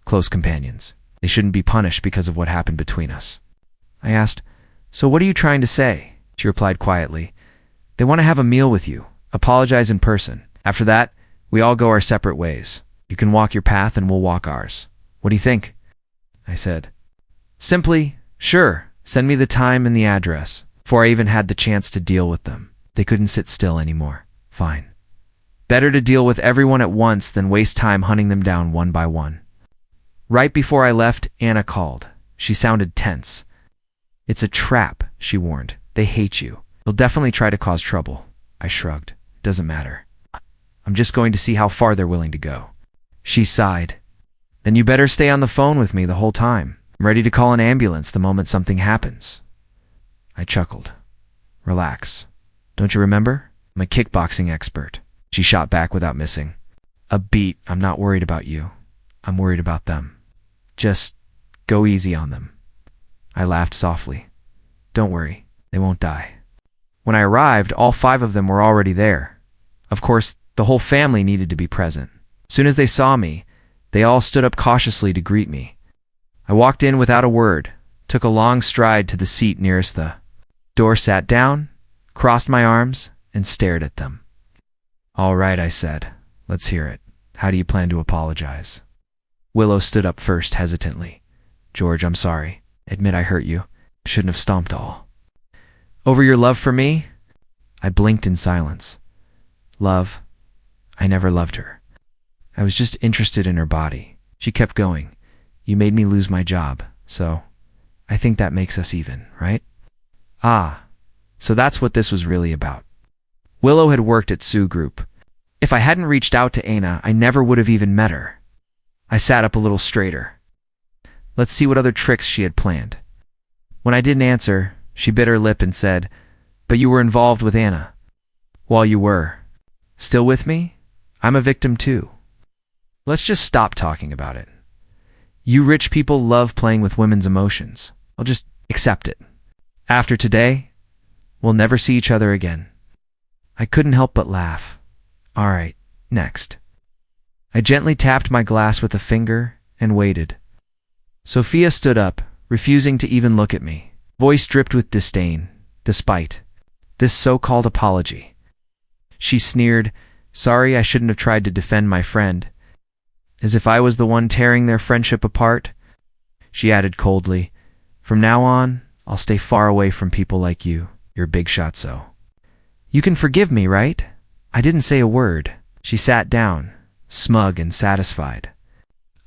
Close companions. They shouldn't be punished because of what happened between us. I asked, So what are you trying to say? She replied quietly, They want to have a meal with you, apologize in person. After that, we all go our separate ways. You can walk your path and we'll walk ours. What do you think? I said. Simply, sure, send me the time and the address. Before I even had the chance to deal with them. They couldn't sit still anymore. Fine. Better to deal with everyone at once than waste time hunting them down one by one. Right before I left, Anna called. She sounded tense. It's a trap, she warned. They hate you. They'll definitely try to cause trouble. I shrugged. Doesn't matter. I'm just going to see how far they're willing to go. She sighed. Then you better stay on the phone with me the whole time. I'm ready to call an ambulance the moment something happens. I chuckled. Relax. Don't you remember? I'm a kickboxing expert. She shot back without missing. A beat. I'm not worried about you. I'm worried about them. Just go easy on them. I laughed softly. Don't worry. They won't die. When I arrived, all 5 of them were already there. Of course, the whole family needed to be present. As soon as they saw me, they all stood up cautiously to greet me. I walked in without a word, took a long stride to the seat nearest the door, sat down, crossed my arms, and stared at them. All right, I said. Let's hear it. How do you plan to apologize? Willow stood up first, hesitantly. George, I'm sorry. Admit I hurt you. Shouldn't have stomped all. Over your love for me? I blinked in silence. Love? I never loved her. I was just interested in her body. She kept going. You made me lose my job, so I think that makes us even, right? Ah, so that's what this was really about. Willow had worked at Sue Group. If I hadn't reached out to Aina, I never would have even met her. I sat up a little straighter. Let's see what other tricks she had planned. When I didn't answer, she bit her lip and said, "But you were involved with Anna." "Well, you were. Still with me? I'm a victim too. Let's just stop talking about it. You rich people love playing with women's emotions. I'll just accept it. After today, we'll never see each other again." I couldn't help but laugh. All right, next. I gently tapped my glass with a finger and waited. Sophia stood up, refusing to even look at me. Voice dripped with disdain, despite this so-called apology. She sneered, "Sorry, I shouldn't have tried to defend my friend." As if I was the one tearing their friendship apart. She added coldly, "From now on, I'll stay far away from people like you. You're a big shot, so. You can forgive me, right?" I didn't say a word. She sat down, smug and satisfied.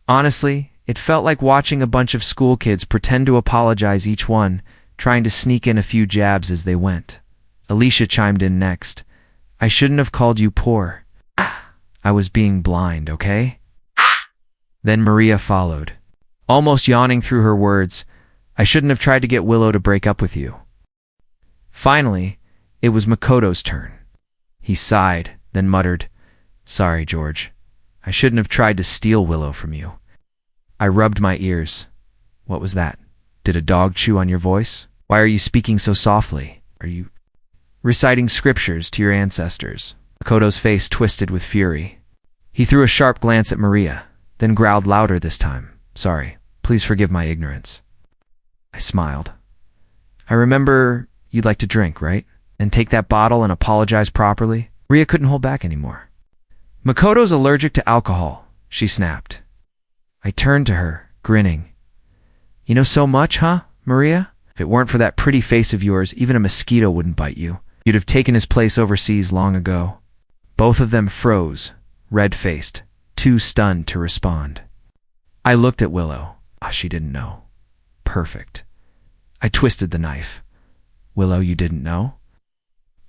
Honestly, it felt like watching a bunch of school kids pretend to apologize, each one trying to sneak in a few jabs as they went. Alicia chimed in next. "I shouldn't have called you poor. I was being blind, okay?" Then Maria followed, almost yawning through her words. "I shouldn't have tried to get Willow to break up with you." Finally, it was Makoto's turn. He sighed, then muttered, "Sorry, George. I shouldn't have tried to steal Willow from you." I rubbed my ears. "What was that? Did a dog chew on your voice? Why are you speaking so softly? Are you reciting scriptures to your ancestors?" Makoto's face twisted with fury. He threw a sharp glance at Maria, then growled louder this time. "Sorry, please forgive my ignorance." I smiled. "I remember you'd like to drink, right? And take that bottle and apologize properly." Maria couldn't hold back anymore. "Makoto's allergic to alcohol," she snapped. I turned to her, grinning. "You know so much, huh, Maria? If it weren't for that pretty face of yours, even a mosquito wouldn't bite you. You'd have taken his place overseas long ago." Both of them froze, red-faced, too stunned to respond. I looked at Willow. She didn't know. Perfect. I twisted the knife. "Willow, you didn't know?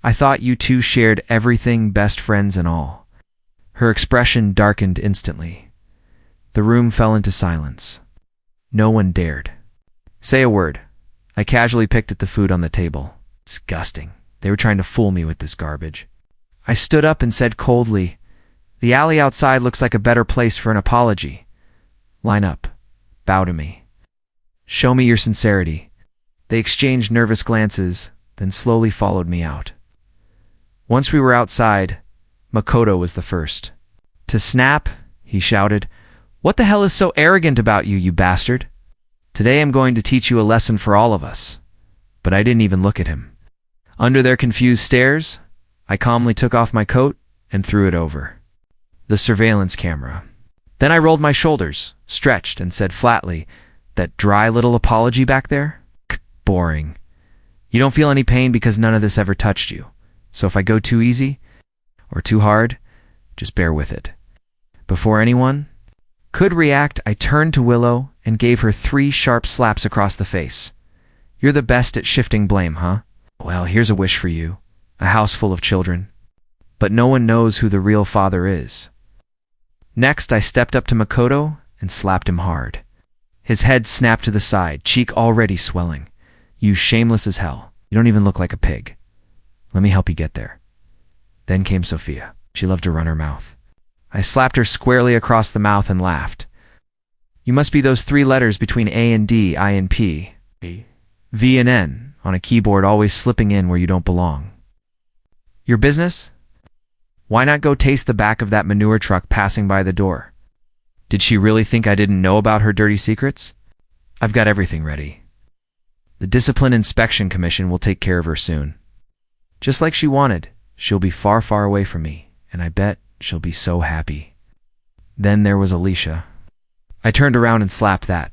I thought you two shared everything, best friends and all." Her expression darkened instantly. The room fell into silence. No one dared say a word. I casually picked at the food on the table. Disgusting. They were trying to fool me with this garbage. I stood up and said coldly, "The alley outside looks like a better place for an apology. Line up. Bow to me. Show me your sincerity." They exchanged nervous glances, then slowly followed me out. Once we were outside, Makoto was the first. "To snap," he shouted. "What the hell is so arrogant about you, you bastard? Today I'm going to teach you a lesson for all of us." But I didn't even look at him. Under their confused stares, I calmly took off my coat and threw it over the surveillance camera. Then I rolled my shoulders, stretched, and said flatly, "That dry little apology back there? Boring. You don't feel any pain because none of this ever touched you. So if I go too easy or too hard, just bear with it." Before anyone could react, I turned to Willow and gave her 3 sharp slaps across the face. "You're the best at shifting blame, huh? Well, here's a wish for you. A house full of children. But no one knows who the real father is." Next, I stepped up to Makoto and slapped him hard. His head snapped to the side, cheek already swelling. "You shameless as hell. You don't even look like a pig. Let me help you get there." Then came Sophia. She loved to run her mouth. I slapped her squarely across the mouth and laughed. "You must be those 3 letters between A and D, I and P, V and N, on a keyboard always slipping in where you don't belong. Your business? Why not go taste the back of that manure truck passing by the door?" Did she really think I didn't know about her dirty secrets? I've got everything ready. The Discipline Inspection Commission will take care of her soon. Just like she wanted, she'll be far, far away from me, and I bet she'll be so happy. Then there was Alicia. I turned around and slapped that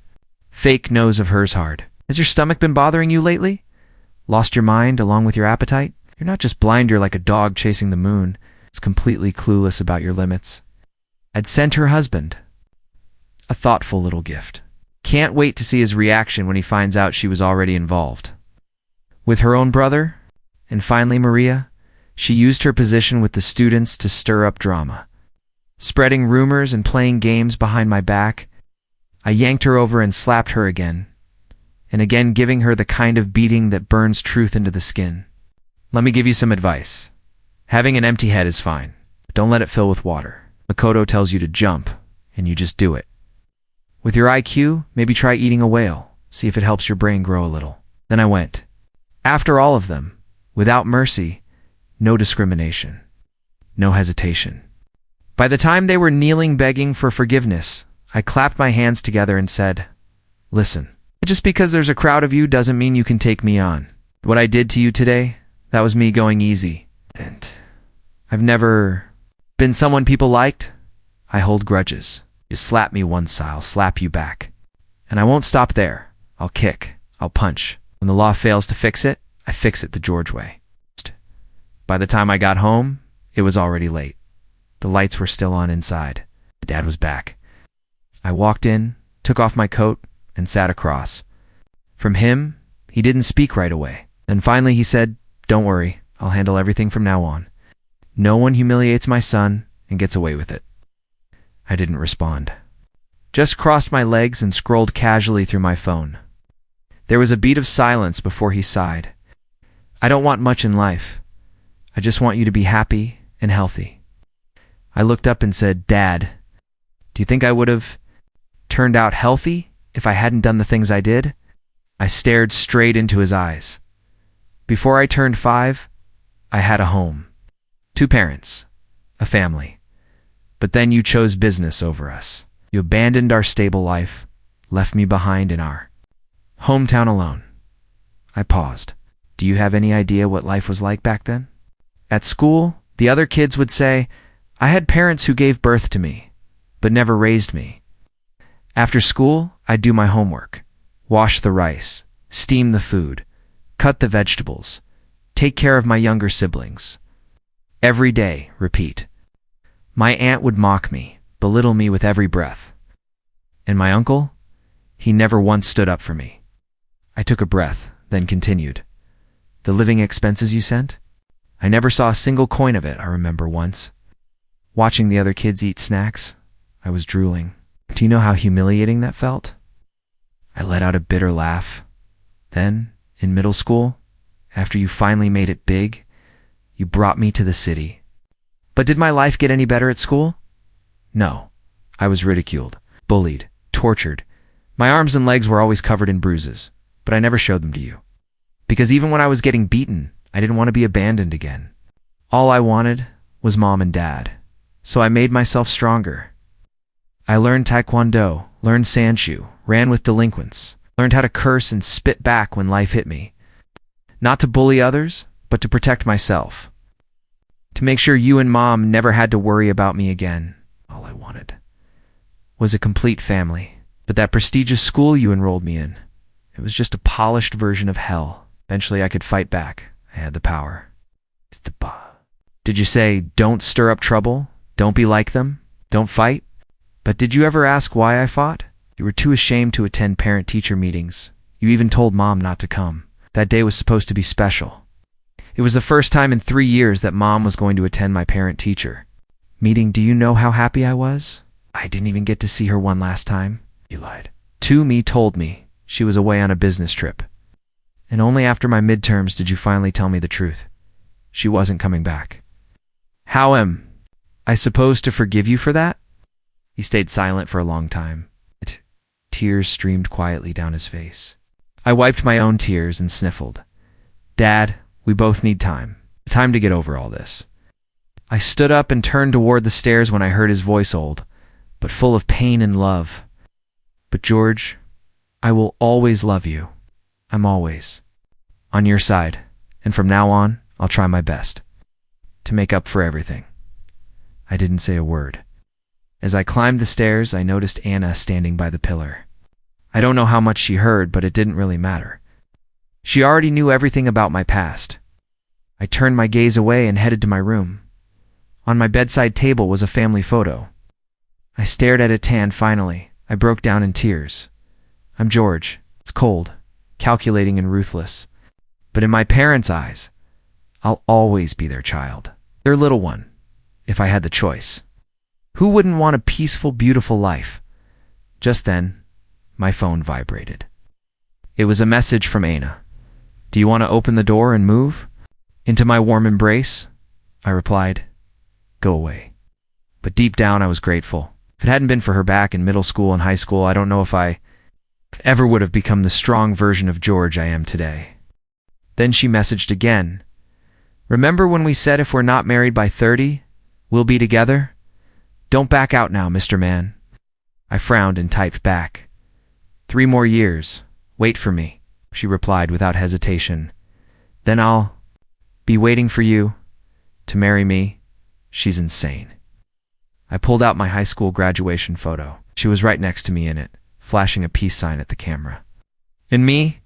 fake nose of hers hard. "Has your stomach been bothering you lately? Lost your mind along with your appetite? You're not just blind, you're like a dog chasing the moon. It's completely clueless about your limits." I'd sent her husband a thoughtful little gift. Can't wait to see his reaction when he finds out she was already involved. with her own brother. And finally, Maria, she used her position with the students to stir up drama, spreading rumors and playing games behind my back. I yanked her over and slapped her again, and again giving her the kind of beating that burns truth into the skin. Let me give you some advice. Having an empty head is fine, but don't let it fill with water. Makoto tells you to jump, and you just do it. With your IQ, maybe try eating a whale, see if it helps your brain grow a little. Then I went. After all of them, without mercy, no discrimination, no hesitation. By the time they were kneeling begging for forgiveness, I clapped my hands together and said, "Listen, just because there's a crowd of you doesn't mean you can take me on. What I did to you today, that was me going easy. And I've never been someone people liked. I hold grudges. You slap me once, I'll slap you back. And I won't stop there. I'll kick. I'll punch. When the law fails to fix it, I fix it the George way." By the time I got home, it was already late. The lights were still on inside. Dad was back. I walked in, took off my coat, and sat across. From him, he didn't speak right away. Then finally he said, "Don't worry, I'll handle everything from now on. No one humiliates my son and gets away with it." I didn't respond. Just crossed my legs and scrolled casually through my phone. There was a beat of silence before he sighed. "I don't want much in life. I just want you to be happy and healthy." I looked up and said, "Dad, do you think I would have turned out healthy if I hadn't done the things I did?" I stared straight into his eyes. Before I turned 5, I had a home, 2 parents, a family. But then you chose business over us. You abandoned our stable life, left me behind in our hometown alone. I paused. Do you have any idea what life was like back then? At school, the other kids would say, I had parents who gave birth to me, but never raised me. After school, I'd do my homework, wash the rice, steam the food, cut the vegetables, take care of my younger siblings. Every day, repeat. My aunt would mock me, belittle me with every breath. And my uncle? He never once stood up for me. I took a breath, then continued. The living expenses you sent? I never saw a single coin of it, I remember once. Watching the other kids eat snacks, I was drooling. Do you know how humiliating that felt? I let out a bitter laugh. Then, in middle school, after you finally made it big, you brought me to the city. But did my life get any better at school? No. I was ridiculed, bullied, tortured. My arms and legs were always covered in bruises, but I never showed them to you. Because even when I was getting beaten, I didn't want to be abandoned again. All I wanted was mom and dad. So I made myself stronger. I learned taekwondo, learned sanshu, ran with delinquents, learned how to curse and spit back when life hit me. Not to bully others, but to protect myself. To make sure you and mom never had to worry about me again. All I wanted was a complete family. But that prestigious school you enrolled me in, it was just a polished version of hell. Eventually I could fight back. I had the power. Did you say, don't stir up trouble? Don't be like them? Don't fight? But did you ever ask why I fought? You were too ashamed to attend parent-teacher meetings. You even told mom not to come. That day was supposed to be special. It was the first time in 3 years that mom was going to attend my parent-teacher meeting. Do you know how happy I was? I didn't even get to see her one last time. You lied. Me told me she was away on a business trip. And only after my midterms did you finally tell me the truth. She wasn't coming back. How am I supposed to forgive you for that? He stayed silent for a long time. Tears streamed quietly down his face. I wiped my own tears and sniffled. Dad, we both need time. Time to get over all this. I stood up and turned toward the stairs when I heard his voice, old, but full of pain and love. But George, I will always love you. I'm always on your side, and from now on, I'll try my best to make up for everything. I didn't say a word. As I climbed the stairs, I noticed Anna standing by the pillar. I don't know how much she heard, but it didn't really matter. She already knew everything about my past. I turned my gaze away and headed to my room. On my bedside table was a family photo. I stared at it and finally, I broke down in tears. I'm George. It's cold, calculating and ruthless. But in my parents' eyes, I'll always be their child, their little one, if I had the choice. Who wouldn't want a peaceful, beautiful life? Just then, my phone vibrated. It was a message from Aina. Do you want to open the door and move? Into my warm embrace? I replied. Go away. But deep down, I was grateful. If it hadn't been for her back in middle school and high school, I don't know if I ever would have become the strong version of George I am today. Then she messaged again. Remember when we said if we're not married by 30, we'll be together? Don't back out now, Mr. Man. I frowned and typed back. 3 more years. Wait for me, she replied without hesitation. Then I'll be waiting for you to marry me. She's insane. I pulled out my high school graduation photo. She was right next to me in it, flashing a peace sign at the camera. And me,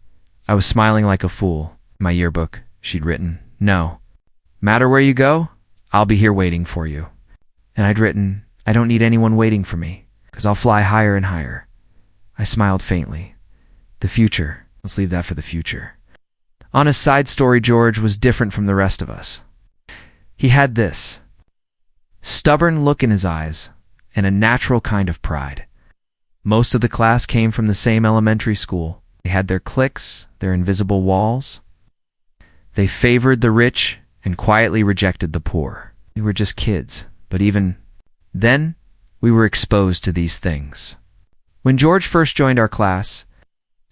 I was smiling like a fool. In my yearbook, she'd written, no matter where you go, I'll be here waiting for you. And I'd written, I don't need anyone waiting for me, 'cause I'll fly higher and higher. I smiled faintly. The future, let's leave that for the future. On a side story, George was different from the rest of us. He had this stubborn look in his eyes and a natural kind of pride. Most of the class came from the same elementary school. They had their cliques, their invisible walls. They favored the rich and quietly rejected the poor. We were just kids, but even then, we were exposed to these things. When George first joined our class,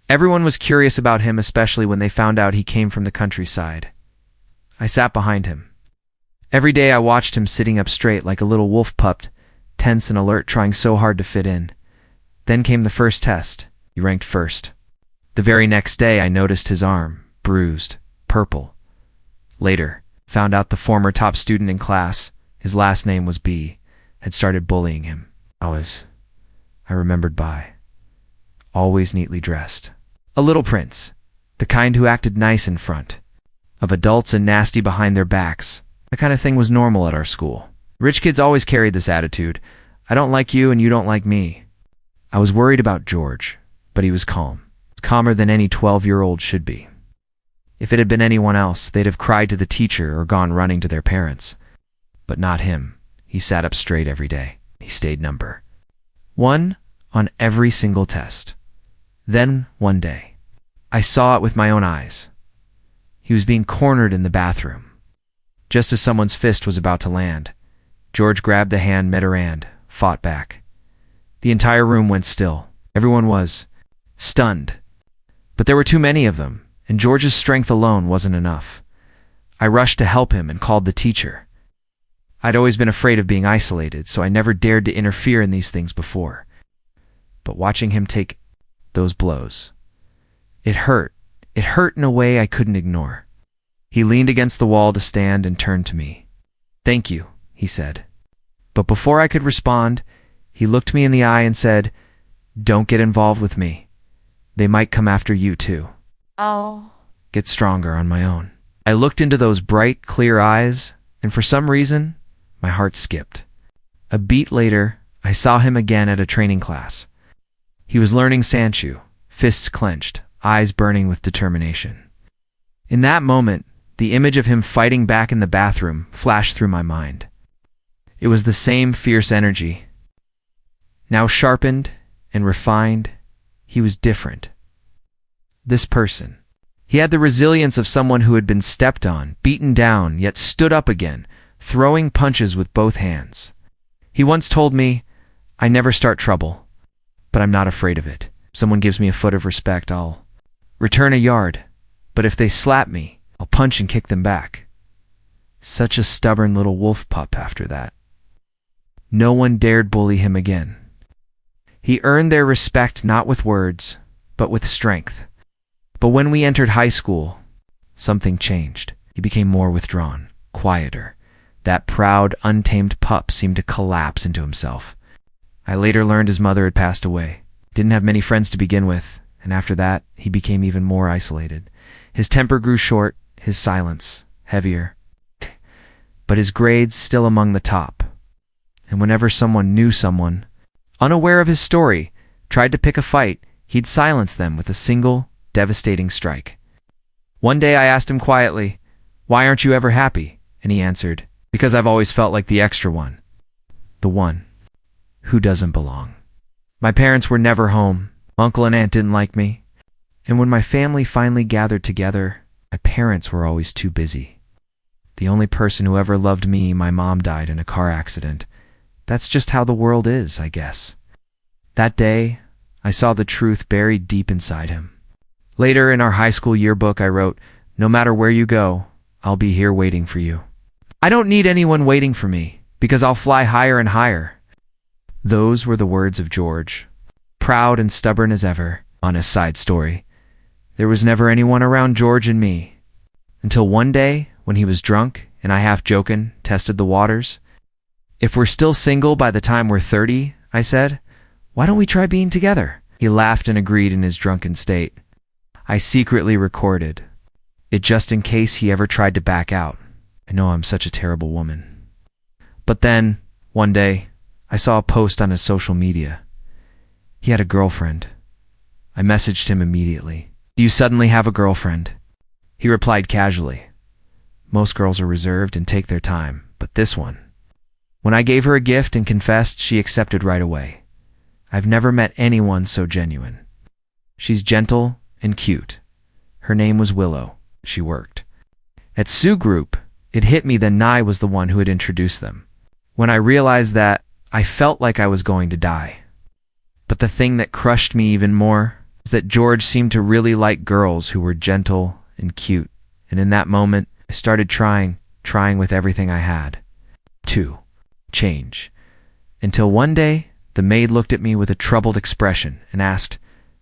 everyone was curious about him, especially when they found out he came from the countryside. I sat behind him. Every day I watched him sitting up straight like a little wolf pup, tense and alert, trying so hard to fit in. Then came the first test. He ranked first. The very next day I noticed his arm, bruised, purple. Later, found out the former top student in class, his last name was B, had started bullying him. I remembered Bai. Always neatly dressed. A little prince, the kind who acted nice in front of adults and nasty behind their backs. That kind of thing was normal at our school. Rich kids always carried this attitude. I don't like you and you don't like me. I was worried about George, but he was calm. Calmer than any 12-year-old should be. If it had been anyone else, they'd have cried to the teacher or gone running to their parents. But not him. He sat up straight every day. He stayed number 1 on every single test. Then, one day, I saw it with my own eyes. He was being cornered in the bathroom. Just as someone's fist was about to land, George grabbed the hand Mitterrand, fought back. The entire room went still. Everyone was stunned. But there were too many of them, and George's strength alone wasn't enough. I rushed to help him and called the teacher. I'd always been afraid of being isolated, so I never dared to interfere in these things before. But watching him take those blows, it hurt. It hurt in a way I couldn't ignore. He leaned against the wall to stand and turned to me. Thank you, he said. But before I could respond, he looked me in the eye and said, don't get involved with me. They might come after you too. Oh. Get stronger on my own. I looked into those bright, clear eyes, and for some reason, my heart skipped. A beat later, I saw him again at a training class. He was learning Sanchu, fists clenched, eyes burning with determination. In that moment, the image of him fighting back in the bathroom flashed through my mind. It was the same fierce energy. Now sharpened and refined, he was different. This person. He had the resilience of someone who had been stepped on, beaten down, yet stood up again, throwing punches with both hands. He once told me, I never start trouble, but I'm not afraid of it. If someone gives me a foot of respect, I'll return a yard. But if they slap me, I'll punch and kick them back. Such a stubborn little wolf pup after that. No one dared bully him again. He earned their respect not with words, but with strength. But when we entered high school, something changed. He became more withdrawn, quieter. That proud, untamed pup seemed to collapse into himself. I later learned his mother had passed away. Didn't have many friends to begin with, and after that, he became even more isolated. His temper grew short, his silence heavier, but his grades still among the top. And whenever someone knew someone, unaware of his story, tried to pick a fight, he'd silence them with a single, devastating strike. One day I asked him quietly, "Why aren't you ever happy?" And he answered, "Because I've always felt like the extra one. The one who doesn't belong." My parents were never home. Uncle and aunt didn't like me. And when my family finally gathered together, my parents were always too busy. The only person who ever loved me, my mom, died in a car accident. That's just how the world is, I guess. That day, I saw the truth buried deep inside him. Later in our high school yearbook, I wrote, "No matter where you go, I'll be here waiting for you. I don't need anyone waiting for me, because I'll fly higher and higher." Those were the words of George. Proud and stubborn as ever. On a side story, there was never anyone around George and me, until one day when he was drunk and I, half joking, tested the waters. "If we're still single by the time we're 30, I said, "why don't we try being together?" He laughed and agreed in his drunken state. I secretly recorded it just in case he ever tried to back out. I know I'm such a terrible woman. But then, one day, I saw a post on his social media. He had a girlfriend. I messaged him immediately. "Do you suddenly have a girlfriend?" He replied casually, "Most girls are reserved and take their time, but this one." When I gave her a gift and confessed, she accepted right away. I've never met anyone so genuine. She's gentle and cute. Her name was Willow. She worked at Sue Group. It hit me that Nye was the one who had introduced them. When I realized that, I felt like I was going to die. But the thing that crushed me even more is that George seemed to really like girls who were gentle and cute. And in that moment, I started trying with everything I had to change. Until one day, the maid looked at me with a troubled expression and asked,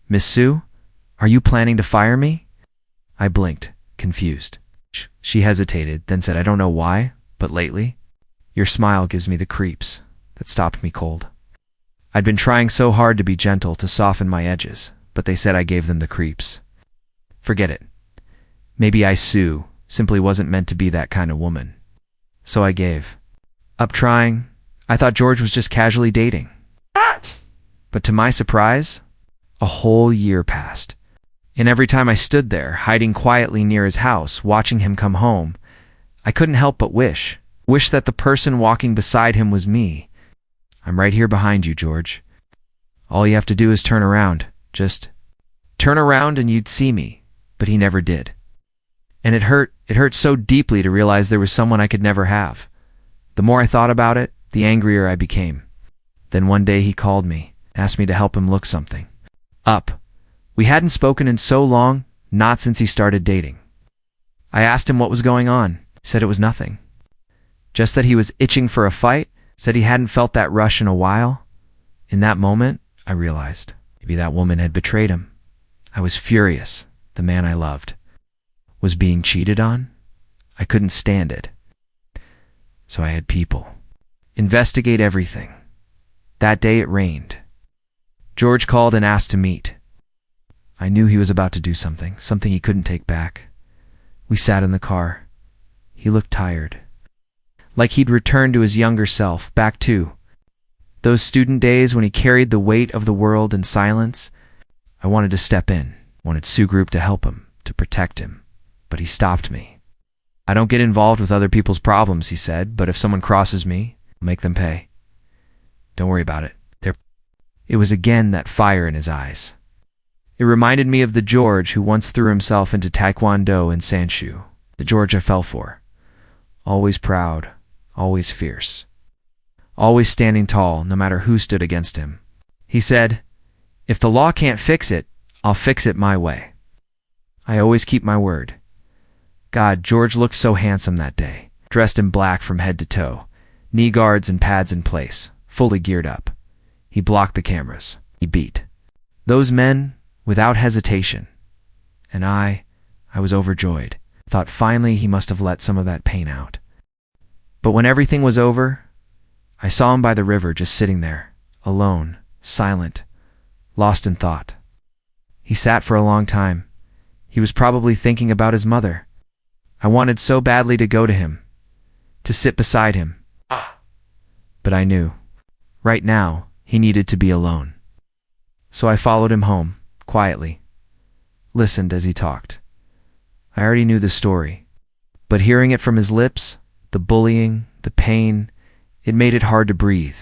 "Miss Sue, are you planning to fire me?" I blinked, confused. She hesitated, then said, "I don't know why, but lately, your smile gives me the creeps." That stopped me cold. I'd been trying so hard to be gentle, to soften my edges, but they said I gave them the creeps. Forget it. Maybe I, Sue, simply wasn't meant to be that kind of woman. So I gave up trying. I thought George was just casually dating. But to my surprise, a whole year passed. And every time I stood there, hiding quietly near his house, watching him come home, I couldn't help but wish that the person walking beside him was me. "I'm right here behind you, George. All you have to do is turn around. Just turn around and you'd see me." But he never did. And it hurt so deeply to realize there was someone I could never have. The more I thought about it, the angrier I became. Then one day he called me, asked me to help him look something up. We hadn't spoken in so long, not since he started dating. I asked him what was going on. He said it was nothing. Just that he was itching for a fight, said he hadn't felt that rush in a while. In that moment, I realized maybe that woman had betrayed him. I was furious. The man I loved was being cheated on. I couldn't stand it. So I had people investigate everything. That day it rained. George called and asked to meet. I knew he was about to do something he couldn't take back. We sat in the car. He looked tired, like he'd returned to his younger self, back to those student days when he carried the weight of the world in silence. I wanted to step in, wanted Sue Group to help him, to protect him, but he stopped me. "I don't get involved with other people's problems," he said, "but if someone crosses me, I'll make them pay. Don't worry about it." It was again that fire in his eyes. It reminded me of the George who once threw himself into Taekwondo and Sanshu, the George I fell for. Always proud, always fierce, always standing tall no matter who stood against him. He said, "If the law can't fix it, I'll fix it my way." I always keep my word. God, George looked so handsome that day, dressed in black from head to toe, knee guards and pads in place, fully geared up. He blocked the cameras. He beat those men without hesitation. And I was overjoyed. Thought finally he must have let some of that pain out. But when everything was over, I saw him by the river, just sitting there, alone, silent, lost in thought. He sat for a long time. He was probably thinking about his mother. I wanted so badly to go to him, to sit beside him. But I knew, right now, he needed to be alone. So I followed him home, quietly, listened as he talked. I already knew the story, but hearing it from his lips, the bullying, the pain, it made it hard to breathe.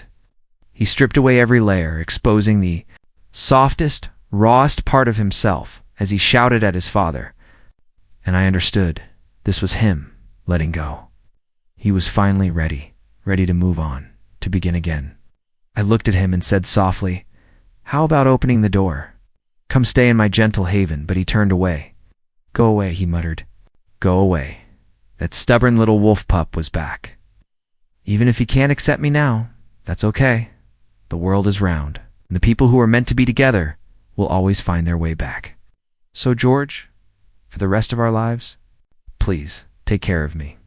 He stripped away every layer, exposing the softest, rawest part of himself as he shouted at his father. And I understood. This was him letting go. He was finally ready to move on, to begin again. I looked at him and said softly, "How about opening the door? Come stay in my gentle haven," but he turned away. "Go away," he muttered. "Go away." That stubborn little wolf pup was back. Even if he can't accept me now, that's okay. The world is round, and the people who are meant to be together will always find their way back. So, George, for the rest of our lives, please take care of me.